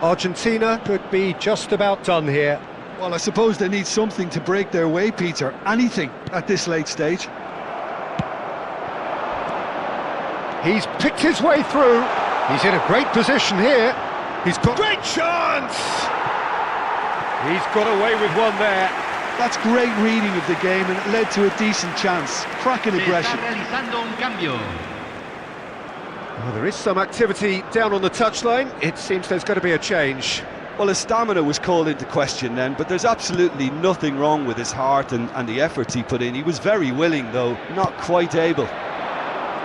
Argentina could be just about done here. Well, I suppose they need something to break their way, Peter. Anything at this late stage. He's picked his way through. He's in a great position here. He's got... Great chance! He's got away with one there. That's great reading of the game, and it led to a decent chance. Cracking aggression. Well, there is some activity down on the touchline. It seems there's going to be a change. Well, his stamina was called into question then, but there's absolutely nothing wrong with his heart and the efforts he put in. He was very willing, though, not quite able.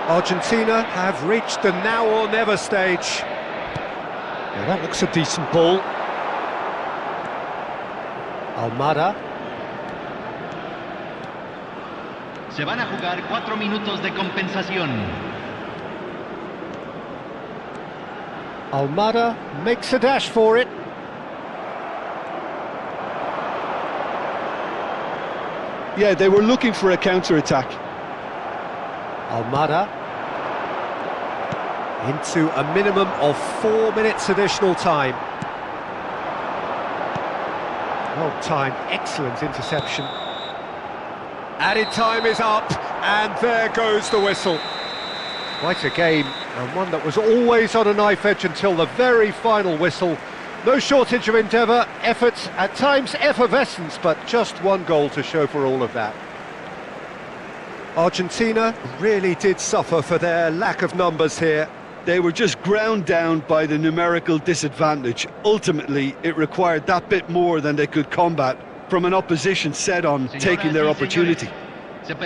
Argentina have reached the now or never stage. Yeah, that looks a decent ball. Almada. Se van a jugar 4 minutos de compensación. Almada makes a dash for it. Yeah, they were looking for a counter-attack. Almada into a minimum of 4 minutes additional time. Well timed, excellent interception. Added time is up, and there goes the whistle. Quite a game, and one that was always on a knife edge until the very final whistle. No shortage of endeavour, effort, at times effervescence, but just one goal to show for all of that. Argentina really did suffer for their lack of numbers here. They were just ground down by the numerical disadvantage. Ultimately, it required that bit more than they could combat from an opposition set on taking their opportunity. And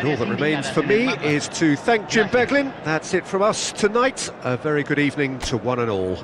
all that remains for me is to thank Jim Beglin. That's it from us tonight. A very good evening to one and all.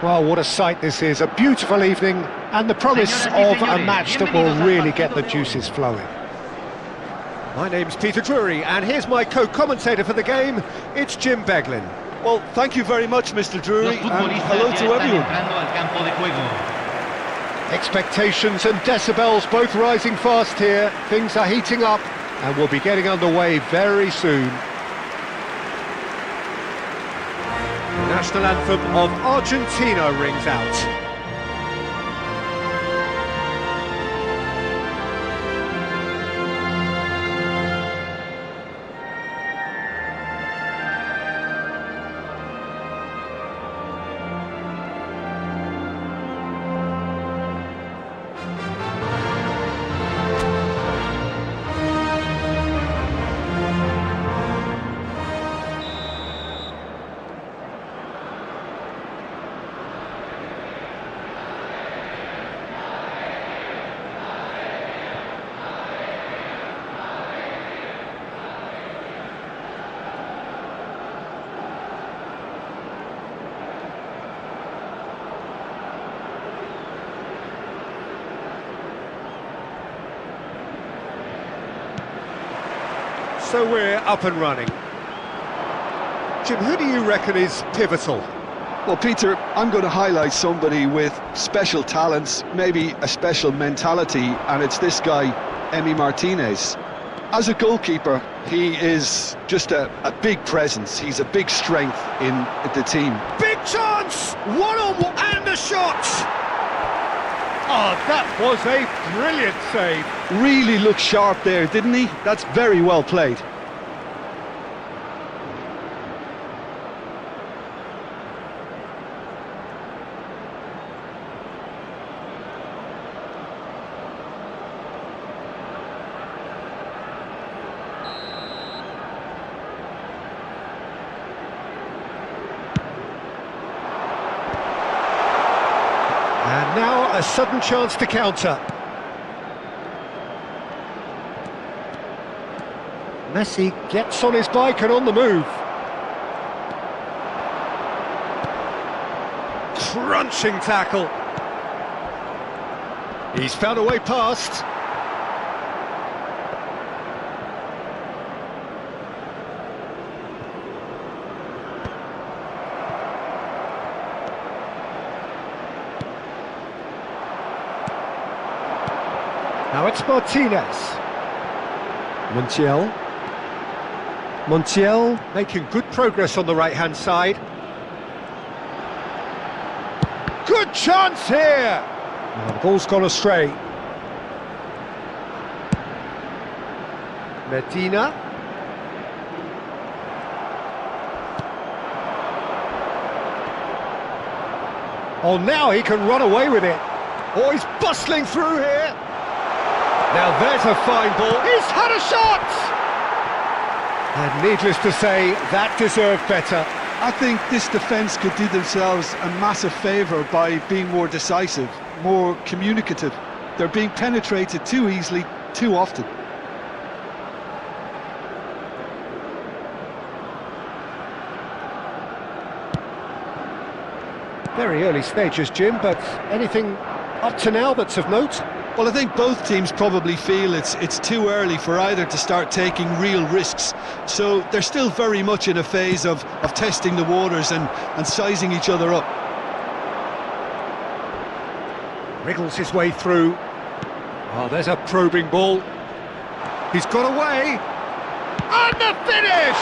Well, what a sight this is, a beautiful evening, and the promise of a match that will really get the juices flowing. My name's Peter Drury, and here's my co-commentator for the game, it's Jim Beglin. Well, thank you very much, Mr. Drury, and hello to everyone. Expectations and decibels both rising fast here, things are heating up, and we'll be getting underway very soon. The national anthem of Argentina rings out. So we're up and running. Jim, who do you reckon is pivotal? Well, Peter, I'm going to highlight somebody with special talents, maybe a special mentality, and it's this guy, Emi Martinez. As a goalkeeper, he is just a big presence. He's a big strength in the team. Big chance! One-on-one, and the shot! Oh, that was a brilliant save. Really looked sharp there, didn't he? That's very well played. And now a sudden chance to counter. Messi gets on his bike and on the move. Crunching tackle. He's found a way past. Now it's Martinez. Montiel making good progress on the right-hand side. Good chance here! Now the ball's gone astray. Medina. Oh, now he can run away with it. Oh, he's bustling through here. Now there's a fine ball. He's had a shot! And needless to say, that deserved better. I think this defence could do themselves a massive favour by being more decisive, more communicative. They're being penetrated too easily, too often. Very early stages, Jim, but anything up to now that's of note? Well, I think both teams probably feel it's too early for either to start taking real risks. So they're still very much in a phase of testing the waters and sizing each other up. Wriggles his way through. Oh, there's a probing ball. He's got away. And the finish!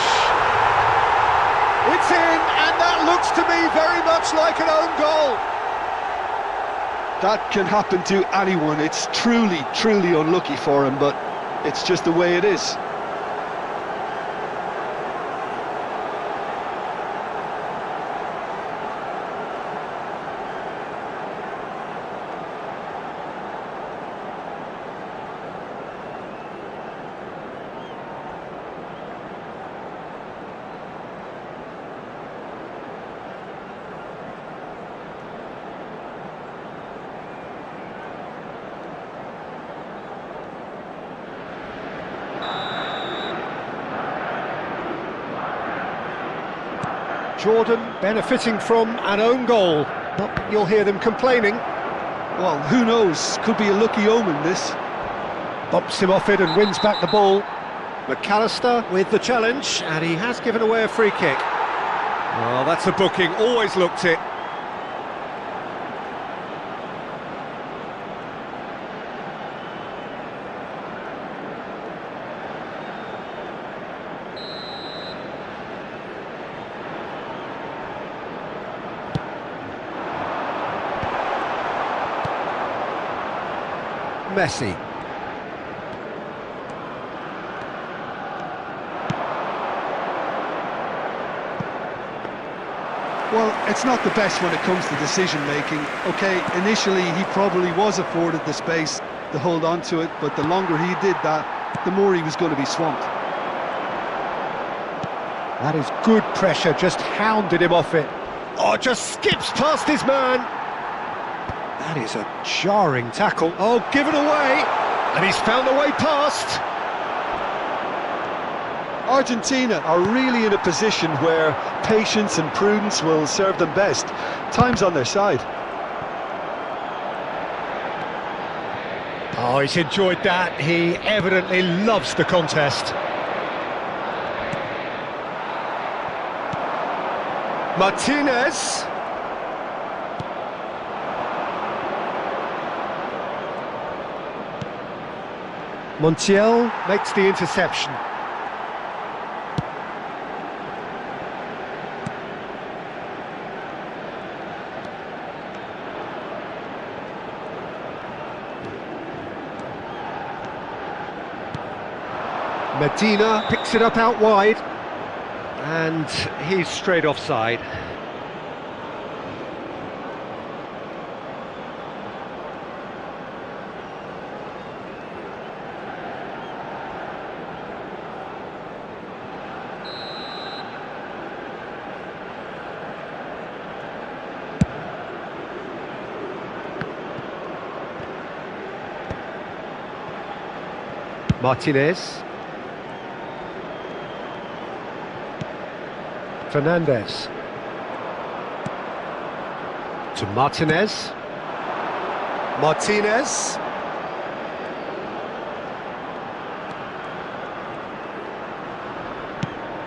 It's in, and that looks to me very much like an own goal. That can happen to anyone. It's truly, truly unlucky for him, but it's just the way it is. Jordan benefiting from an own goal. Not that you'll hear them complaining. Well, who knows? Could be a lucky omen, this. Bumps him off it and wins back the ball. McAllister with the challenge, and he has given away a free kick. Well, that's a booking, always looked it. Messi. Well, it's not the best when it comes to decision-making. OK, initially he probably was afforded the space to hold on to it, but the longer he did that, the more he was going to be swamped. That is good pressure, just hounded him off it. Oh, just skips past his man. That is a jarring tackle. Oh, given away. And he's found a way past. Argentina are really in a position where patience and prudence will serve them best. Time's on their side. Oh, he's enjoyed that. He evidently loves the contest. Martinez. Montiel makes the interception. Medina picks it up out wide, and he's straight offside. Martinez. Fernandez. To Martinez. Martinez.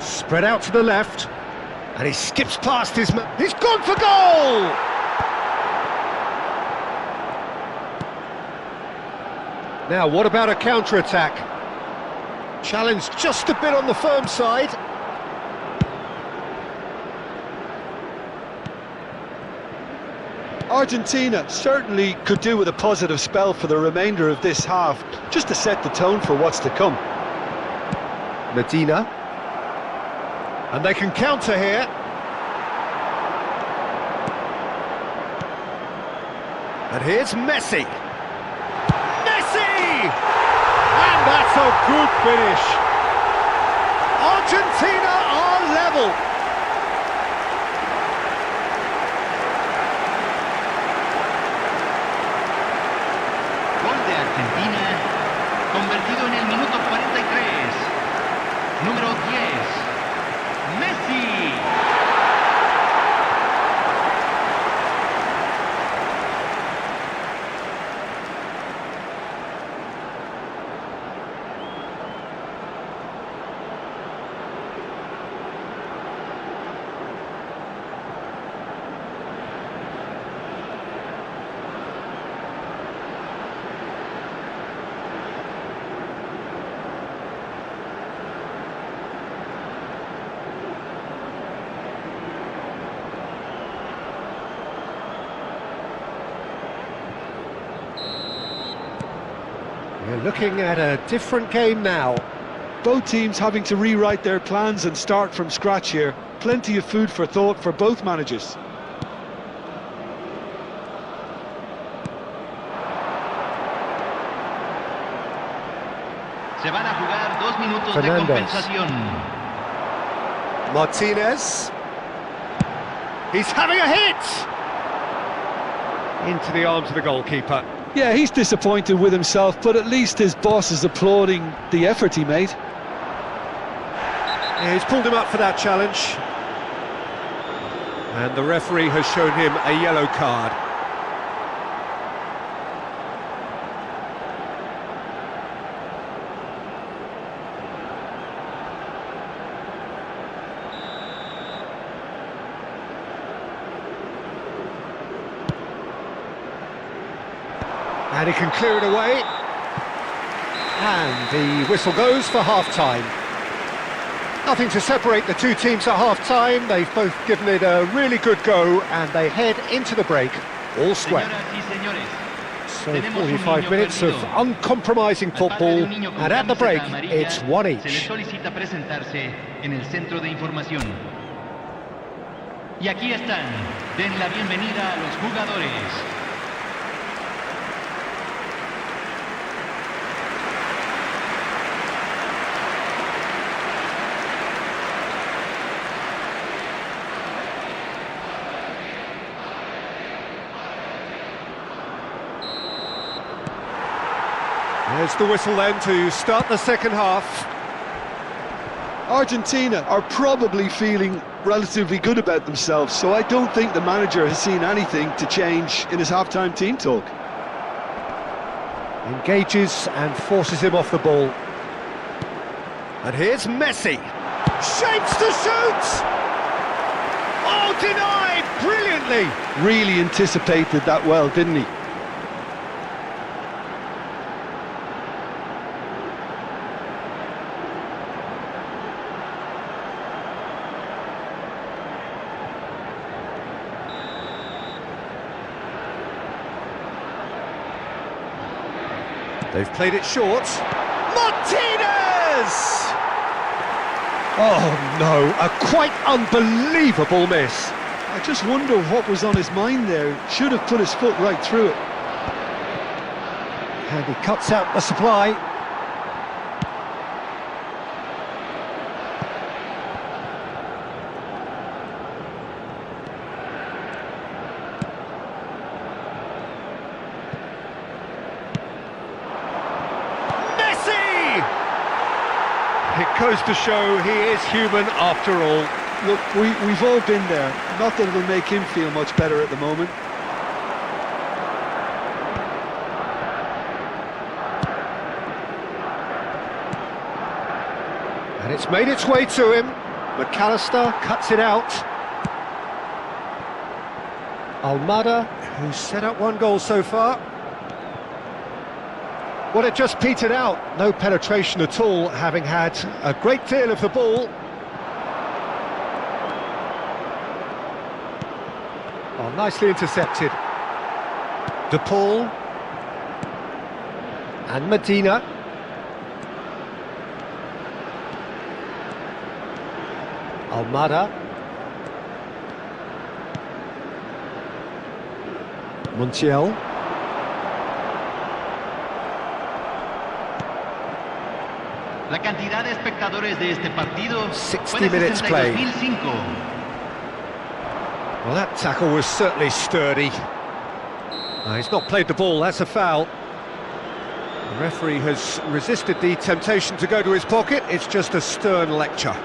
Spread out to the left. And he skips past his man. He's gone for goal! Now, what about a counter-attack? Challenge just a bit on the firm side. Argentina certainly could do with a positive spell for the remainder of this half, just to set the tone for what's to come. Medina. And they can counter here. And here's Messi. And that's a good finish. Argentina are level. Gol de Argentina, convertido en el minuto 43. Número 10, Messi. We're looking at a different game now. Both teams having to rewrite their plans and start from scratch here. Plenty of food for thought for both managers. Se van a jugar 2 minutos Fernandez. de compensación. Martinez. He's having a hit! Into the arms of the goalkeeper. Yeah, he's disappointed with himself, but at least his boss is applauding the effort he made. Yeah, he's pulled him up for that challenge. And the referee has shown him a yellow card. And he can clear it away. And the whistle goes for half-time. Nothing to separate the two teams at half-time. They've both given it a really good go, and they head into the break all square. So 45 minutes of uncompromising football, and at the break, it's one each. Y aquí están. Den la bienvenida a los jugadores. There's the whistle then to start the second half. Argentina are probably feeling relatively good about themselves, so I don't think the manager has seen anything to change in his half-time team talk. Engages and forces him off the ball. And here's Messi. Shapes to shoot! Oh, denied brilliantly. Really anticipated that well, didn't he? They've played it short. Martinez! Oh no, a quite unbelievable miss. I just wonder what was on his mind there. Should have put his foot right through it. And he cuts out the supply. It goes to show he is human after all. Look, we've all been there. Not that it'll make him feel much better at the moment. And it's made its way to him. McAllister cuts it out. Almada, who's set up one goal so far. Well, it just petered out. No penetration at all, having had a great deal of the ball. Oh, nicely intercepted. De Paul. And Medina. Almada. Montiel. La cantidad de espectadores de este partido 60 minutes play. 62.005. Well, that tackle was certainly sturdy. He's not played the ball, that's a foul. The referee has resisted the temptation to go to his pocket. It's just a stern lecture.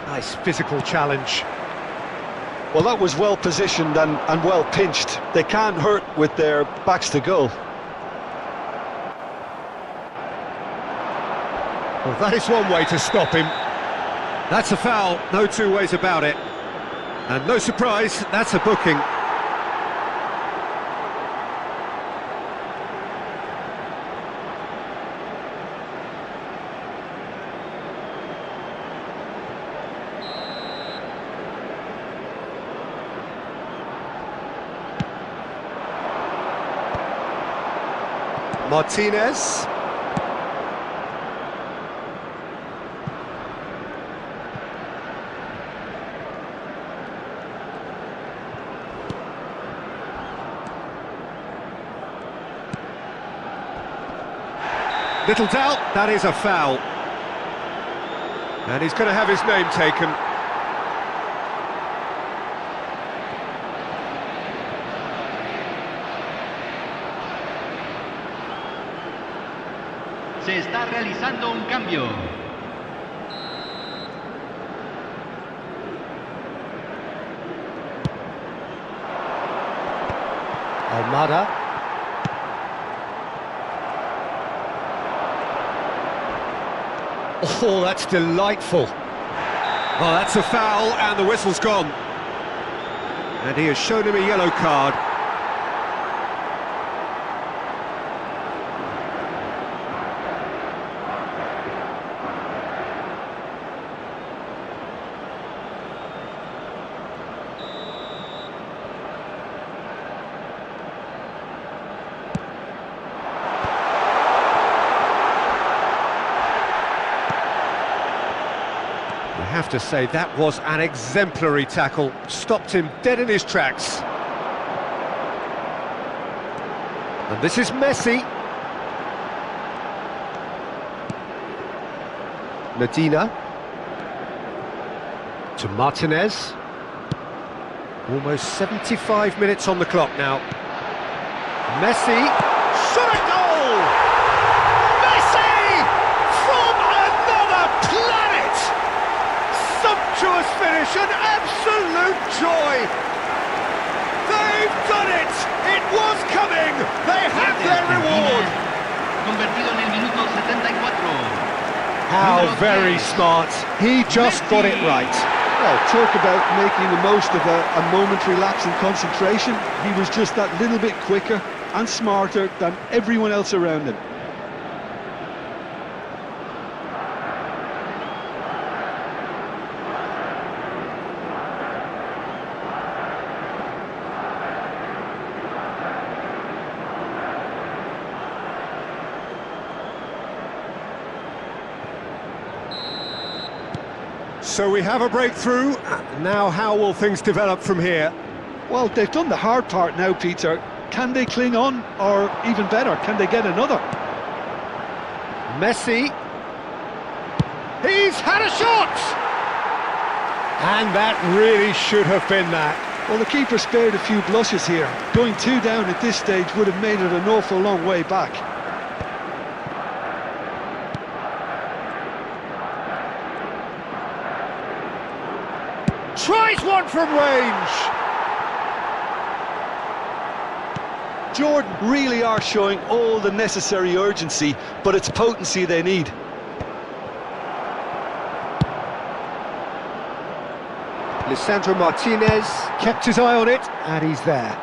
Nice physical challenge. Well, that was well positioned and well pinched. They can't hurt with their backs to goal. Well, that is one way to stop him. That's a foul, no two ways about it. And no surprise, that's a booking. Martinez. Little doubt, that is a foul. And he's going to have his name taken. Se está realizando un cambio. Almada. Oh, that's delightful. Oh, that's a foul, and the whistle's gone. And he has shown him a yellow card. I have to say, that was an exemplary tackle. Stopped him dead in his tracks. And this is Messi. Medina. To Martinez. Almost 75 minutes on the clock now. Messi. Shot a goal! Messi! From another planet! sumptuous finish, an absolute joy! They've done it! It was coming! They have their reward! Convertido en el minuto 74. How very smart. He just got it right. Well, talk about making the most of a momentary lapse in concentration. He was just that little bit quicker and smarter than everyone else around him. So we have a breakthrough. Now how will things develop from here? Well, they've done the hard part now, Peter. Can they cling on, or even better, can they get another? Messi. He's had a shot! And that really should have been that. Well, the keeper spared a few blushes here. Going 2 down at this stage would have made it an awful long way back. Tries one from range! Jordan really are showing all the necessary urgency, but it's potency they need. Lisandro Martinez kept his eye on it, and he's there.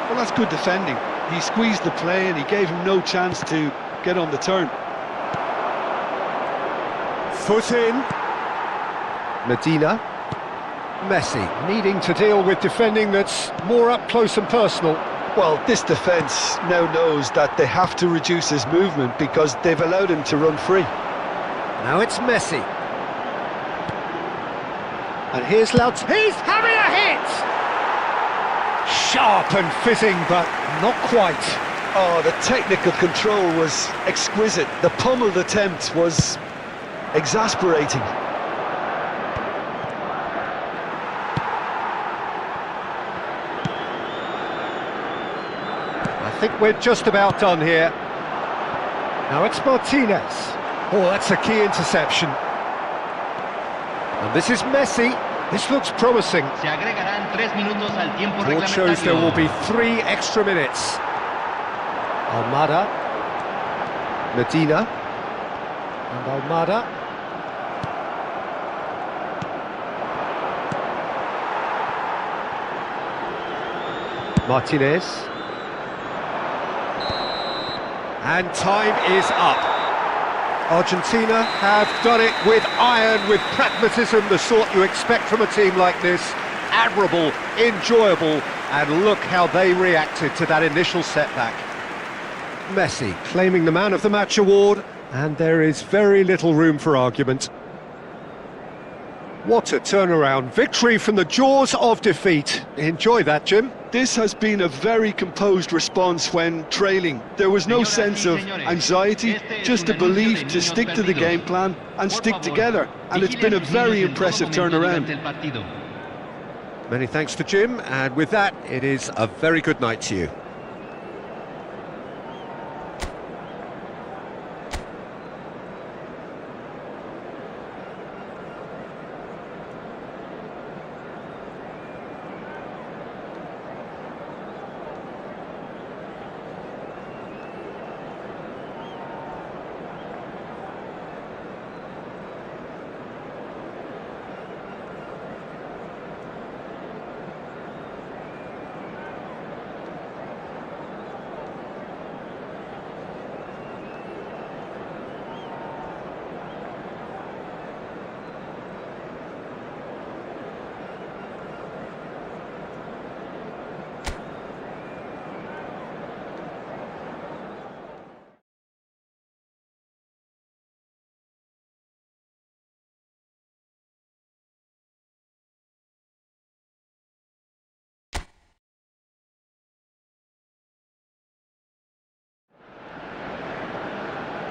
Well, that's good defending. He squeezed the play and he gave him no chance to get on the turn. Foot in. Medina. Messi needing to deal with defending that's more up close and personal. Well, this defence now knows that they have to reduce his movement because they've allowed him to run free. Now it's Messi. And here's Lautaro. He's having a hit! Sharp and fitting, but not quite. Oh, the technical control was exquisite. The pummeled attempt was exasperating. I think we're just about done here. Now it's Martinez. Oh, that's a key interception. And this is Messi. This looks promising. Se agregarán 3 minutos al tiempo Board shows there will be reglamentario. 3 extra minutes. Almada. Medina. And Almada. Martinez. And time is up. Argentina have done it with iron, with pragmatism, the sort you expect from a team like this. Admirable, enjoyable, and look how they reacted to that initial setback. Messi claiming the Man of the Match award, and there is very little room for argument. What a turnaround. Victory from the jaws of defeat. Enjoy that, Jim. This has been a very composed response when trailing. There was no sense of anxiety, just a belief to stick to the game plan and stick together. And it's been a very impressive turnaround. Many thanks to Jim, and with that, it is a very good night to you.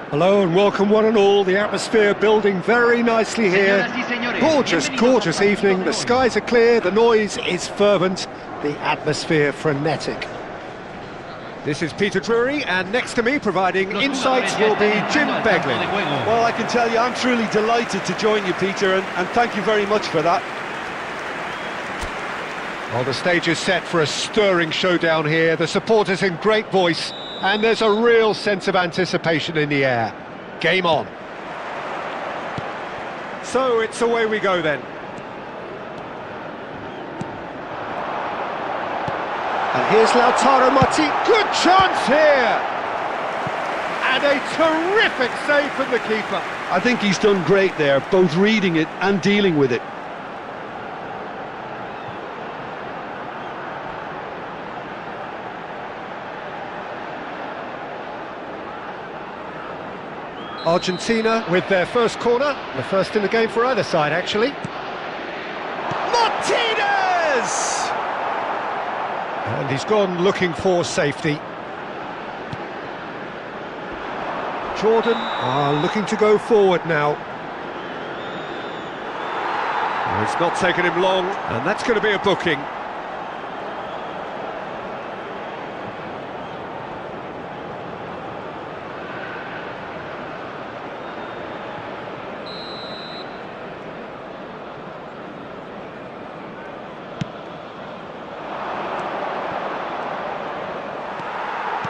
Hello and welcome one and all. The atmosphere building very nicely here. Gorgeous, gorgeous evening. The skies are clear, the noise is fervent, the atmosphere frenetic. This is Peter Drury, and next to me providing insights will be Jim Beglin. Well, I can tell you I'm truly delighted to join you, Peter, and thank you very much for that. Well, the stage is set for a stirring showdown here. The supporters in great voice, and there's a real sense of anticipation in the air. Game on. So it's away we go then. And here's Lautaro Martinez. Good chance here! And a terrific save from the keeper. I think he's done great there, both reading it and dealing with it. Argentina with their first corner, the first in the game for either side actually. Martinez! And he's gone looking for safety. Jordan are looking to go forward now. It's not taken him long, and that's going to be a booking.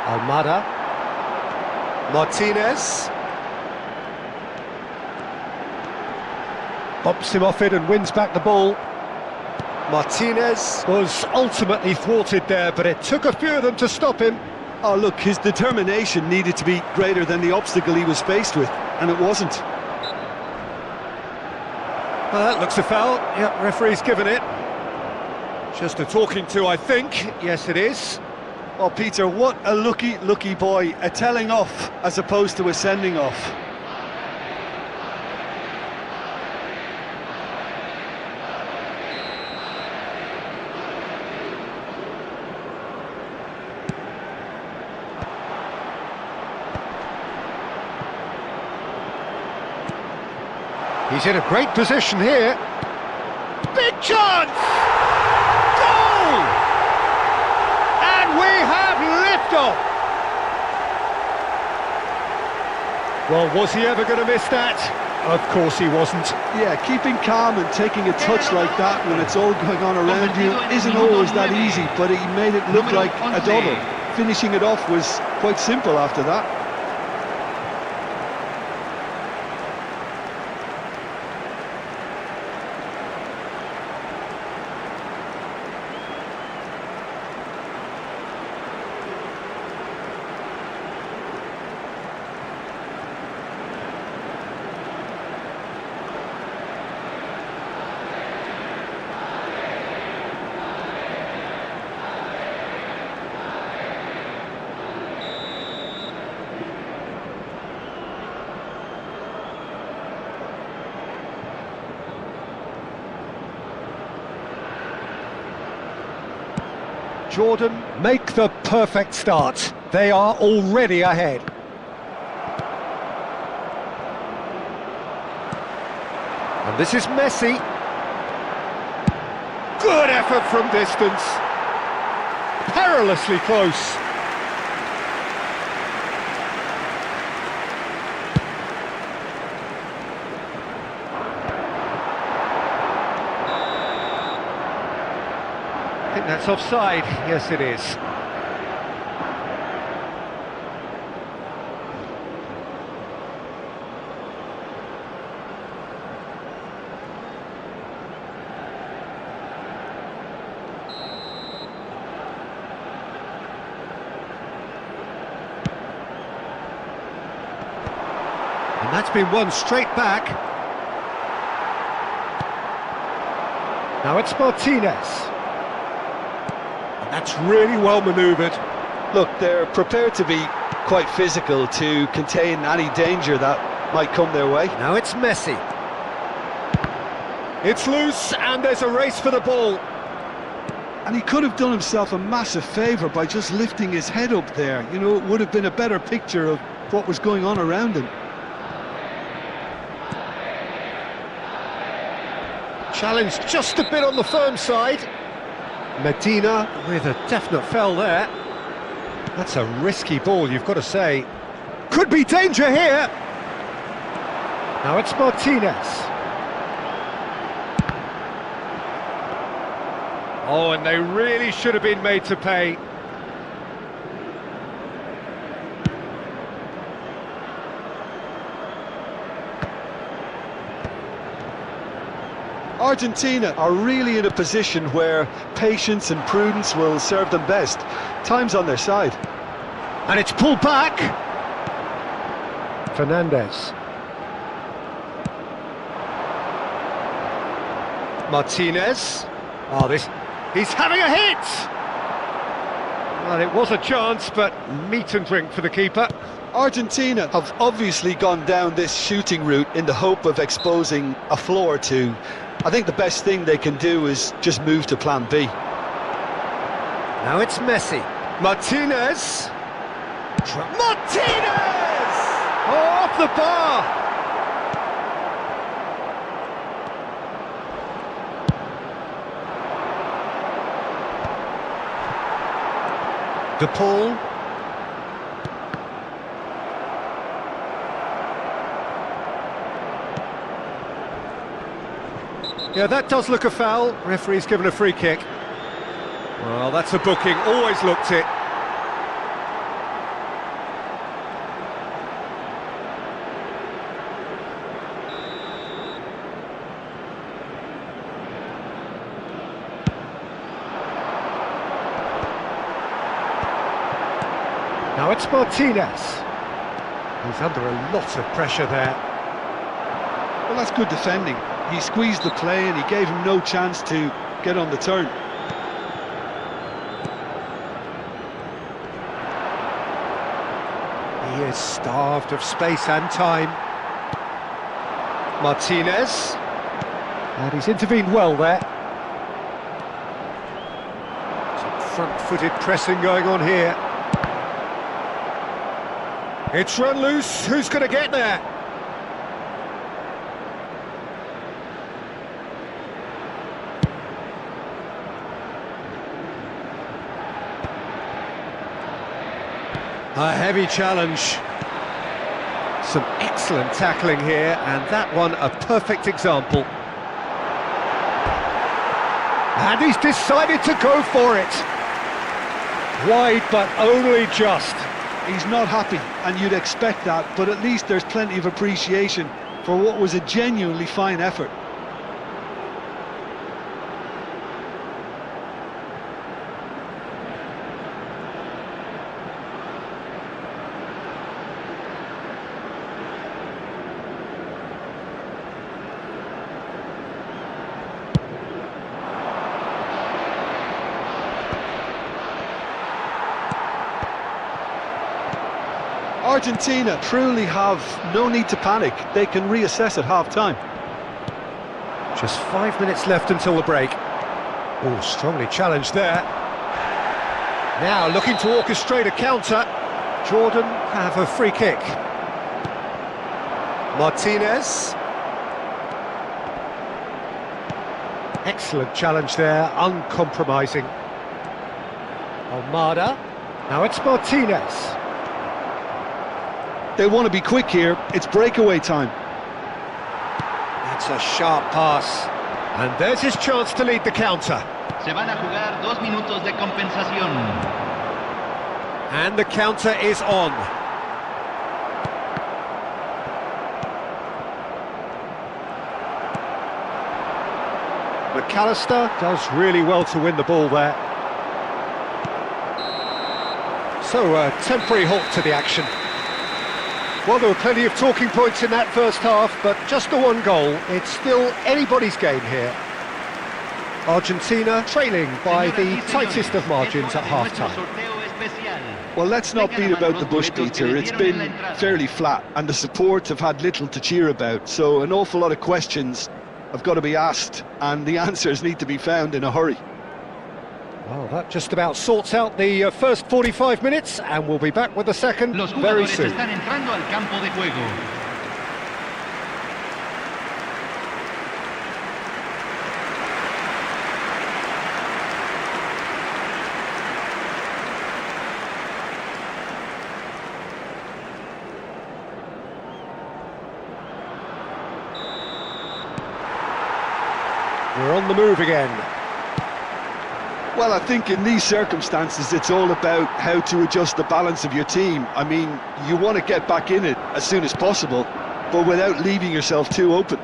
Almada, Martinez, bumps him off it and wins back the ball. Martinez was ultimately thwarted there, but it took a few of them to stop him. Oh look, his determination needed to be greater than the obstacle he was faced with, and it wasn't. Well, that looks a foul. Yep, referee's given it. Just a talking to, I think. Yes, it is. Oh, Peter, what a lucky boy. A telling off as opposed to a sending off. He's in a great position here. Big chance! Goal! And we have liftoff! Well, was he ever going to miss that? Of course he wasn't. Yeah, keeping calm and taking a touch like that when it's all going on around you isn't always that easy, but he made it look like a double. Finishing it off was quite simple after that. Jordan make the perfect start. They are already ahead. And this is Messi. Good effort from distance. Perilously close. I think that's offside. Yes, it is. And that's been won straight back. Now it's Martinez. That's really well manoeuvred. Look, they're prepared to be quite physical to contain any danger that might come their way. Now it's Messi. It's loose and there's a race for the ball. And he could have done himself a massive favour by just lifting his head up there. You know, it would have been a better picture of what was going on around him. Challenge just a bit on the firm side. Medina with a definite foul there. That's a risky ball, you've got to say. Could be danger here. Now it's Martinez. Oh, and they really should have been made to pay. Argentina are really in a position where patience and prudence will serve them best. Time's on their side. And it's pulled back. Fernandez. Martinez. Oh, he's having a hit! Well, it was a chance, but meat and drink for the keeper. Argentina have obviously gone down this shooting route in the hope of exposing a flaw or two. I think the best thing they can do is just move to plan B. Now it's Messi. Martinez! Martinez! Oh, off the bar! De Paul. Yeah, that does look a foul. Referee's given a free kick. Well, that's a booking. Always looked it. Now it's Martinez. He's under a lot of pressure there. Well, that's good defending. He squeezed the play and he gave him no chance to get on the turn. He is starved of space and time. Martinez. And he's intervened well there. Some front-footed pressing going on here. It's run loose. Who's going to get there? A heavy challenge. Some excellent tackling here, and that one a perfect example. And he's decided to go for it. Wide, but only just. He's not happy, and you'd expect that, but at least there's plenty of appreciation for what was a genuinely fine effort. Argentina truly have no need to panic. They can reassess at half-time. Just 5 minutes left until the break. Oh, strongly challenged there. Now looking to orchestrate a counter. Jordan have a free kick. Martinez. Excellent challenge there, uncompromising. Almada. Now it's Martinez. They want to be quick here. It's breakaway time. That's a sharp pass. And there's his chance to lead the counter. Se van a jugar 2 minutos de compensación. And the counter is on. McAllister does really well to win the ball there. So a temporary halt to the action. Well, there were plenty of talking points in that first half, but just the one goal. It's still anybody's game here. Argentina trailing by the tightest of margins at half-time. Well, let's not beat about the bush, Peter. It's been fairly flat, and the support have had little to cheer about, so an awful lot of questions have got to be asked, and the answers need to be found in a hurry. Well, that just about sorts out the first 45 minutes, and we'll be back with the second Los very jugadores soon. están entrando al campo de juego. We're on the move again. Well, I think in these circumstances, it's all about how to adjust the balance of your team. I mean, you want to get back in it as soon as possible, but without leaving yourself too open.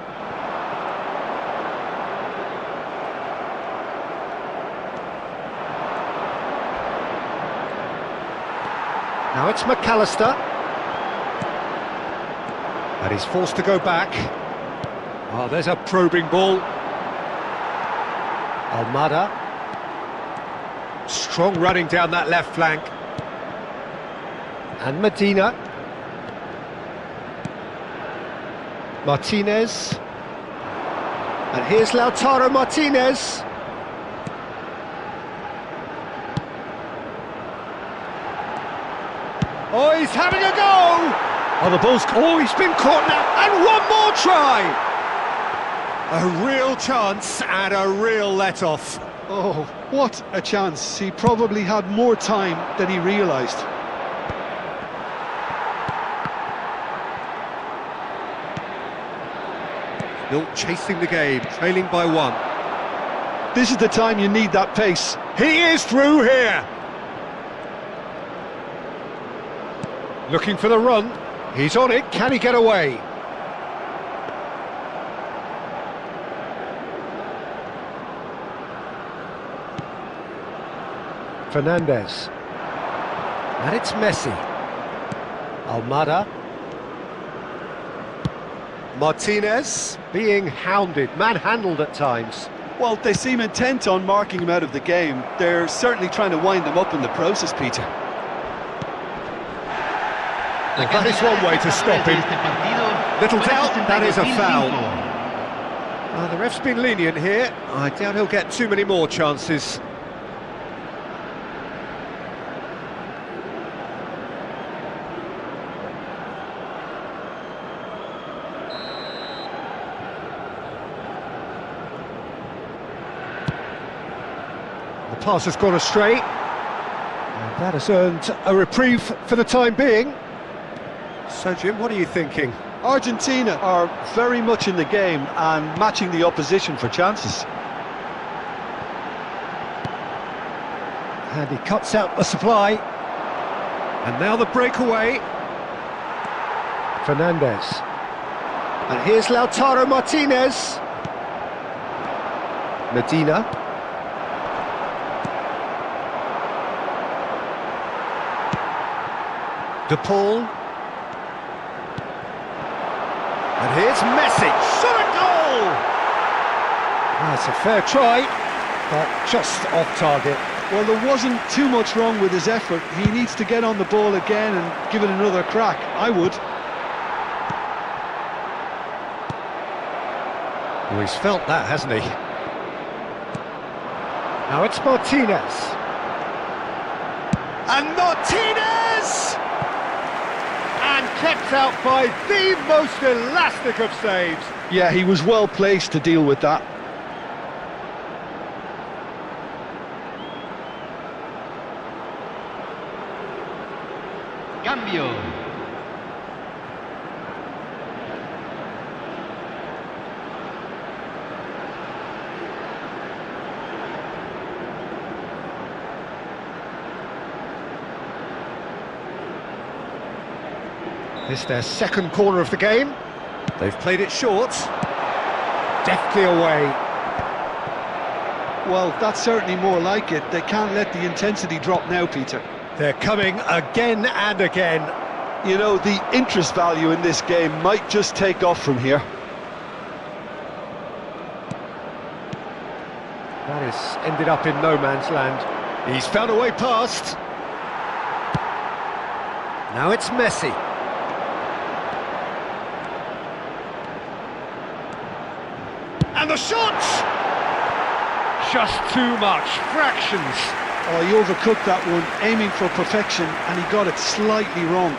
Now it's McAllister. And he's forced to go back. Oh, there's a probing ball. Almada. Strong running down that left flank. And Medina. Martinez. And here's Lautaro Martinez. Oh, he's having a go! Oh, the ball's... Oh, he's been caught now, and one more try! A real chance and a real let-off. Oh, what a chance. He probably had more time than he realised. Still chasing the game, trailing by one. This is the time you need that pace. He is through here! Looking for the run. He's on it. Can he get away? Fernandez. And it's Messi. Almada. Martinez being hounded, manhandled at times. Well, they seem intent on marking him out of the game. They're certainly trying to wind him up in the process, Peter. Well, that is one way to stop him. Little doubt, that is a foul. The ref's been lenient here. I doubt he'll get too many more chances. The pass has gone astray. And that has earned a reprieve for the time being. So, Jim, what are you thinking? Argentina are very much in the game and matching the opposition for chances. And he cuts out the supply. And now the breakaway. Fernandez. And here's Lautaro Martinez. Medina. De Paul. And here's Messi, shot a goal! That's a fair try, but just off target. Well, there wasn't too much wrong with his effort. He needs to get on the ball again and give it another crack. I would. Well, he's felt that, hasn't he? Now it's Martinez. And Martinez! And kept out by the most elastic of saves. Yeah, he was well placed to deal with that. Cambio. This is their second corner of the game. They've played it short. Deftly away. Well, that's certainly more like it. They can't let the intensity drop now, Peter. They're coming again and again. You know, the interest value in this game might just take off from here. That has ended up in no man's land. He's found a way past. Now it's Messi. And the shot! just too much. Fractions. Oh, he overcooked that one, aiming for perfection, and he got it slightly wrong.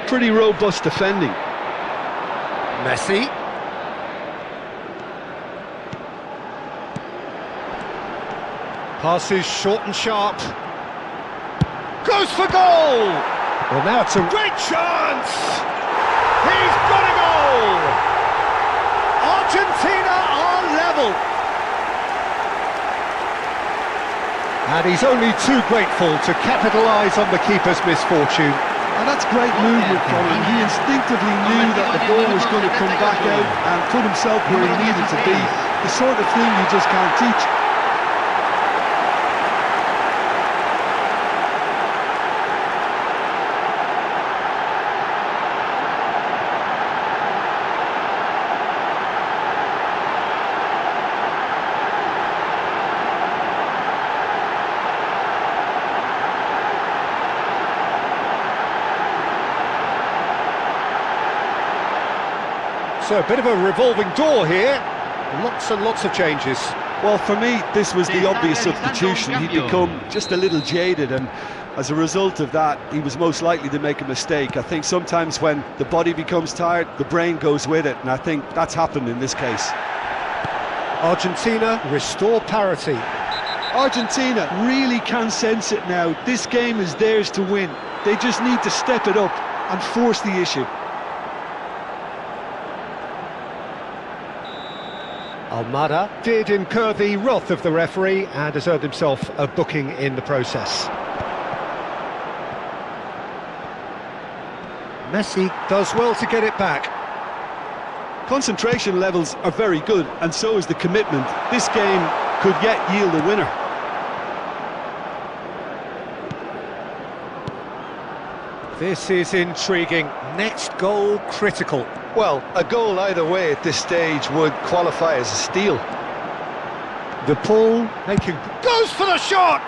Pretty robust defending. Messi. Passes short and sharp. Goes for goal! Well, now it's a great chance! He's got a goal! Argentina are level! And he's only too grateful to capitalise on the keeper's misfortune. And that's great movement from him. He instinctively knew that the ball was going to come back out and put himself where he needed to be. The sort of thing you just can't teach. So a bit of a revolving door here, lots and lots of changes. Well, for me, this was the obvious substitution. He'd become just a little jaded, and as a result of that, he was most likely to make a mistake. I think sometimes when the body becomes tired, the brain goes with it, and I think that's happened in this case. Argentina restore parity. Argentina really can sense it now. This game is theirs to win. They just need to step it up and force the issue. Almada did incur the wrath of the referee and has earned himself a booking in the process. Messi does well to get it back. Concentration levels are very good, and so is the commitment. This game could yet yield a winner. This is intriguing. Next goal critical. Well, a goal either way at this stage would qualify as a steal. The ball making goes for the shot.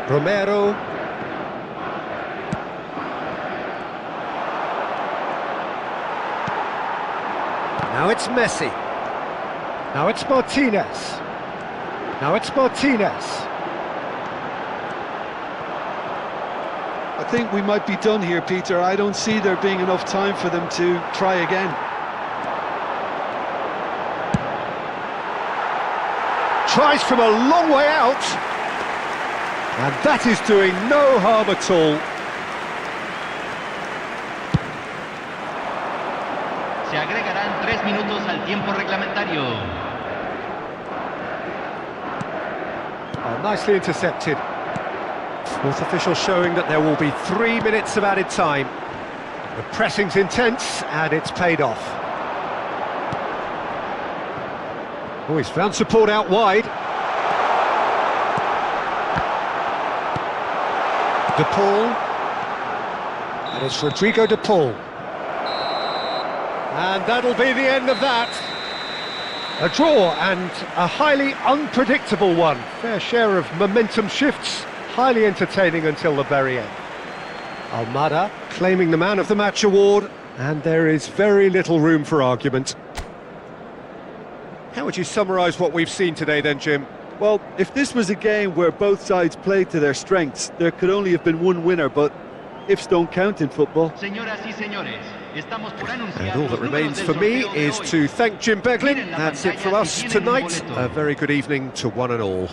Romero. Now it's Messi. Now it's Martinez. Now it's Martinez. I think we might be done here, Peter. I don't see there being enough time for them to try again. Tries from a long way out. And that is doing no harm at all. Se agregarán 3 minutos al tiempo reglamentario. Oh, nicely intercepted. Fourth official showing that there will be 3 minutes of added time. The pressing's intense and it's paid off. Oh, he's found support out wide. De Paul. And it's Rodrigo De Paul. And that'll be the end of that. A draw and a highly unpredictable one. Fair share of momentum shifts, highly entertaining until the very end. Almada claiming the Man of the Match award, and there is very little room for argument. How would you summarise what we've seen today then, Jim? Well, if this was a game where both sides played to their strengths, there could only have been one winner, but ifs don't count in football. Señoras y señores, estamos por anunciar And all that remains for me is to thank Jim Beglin. That's it from us tonight. A very good evening to one and all.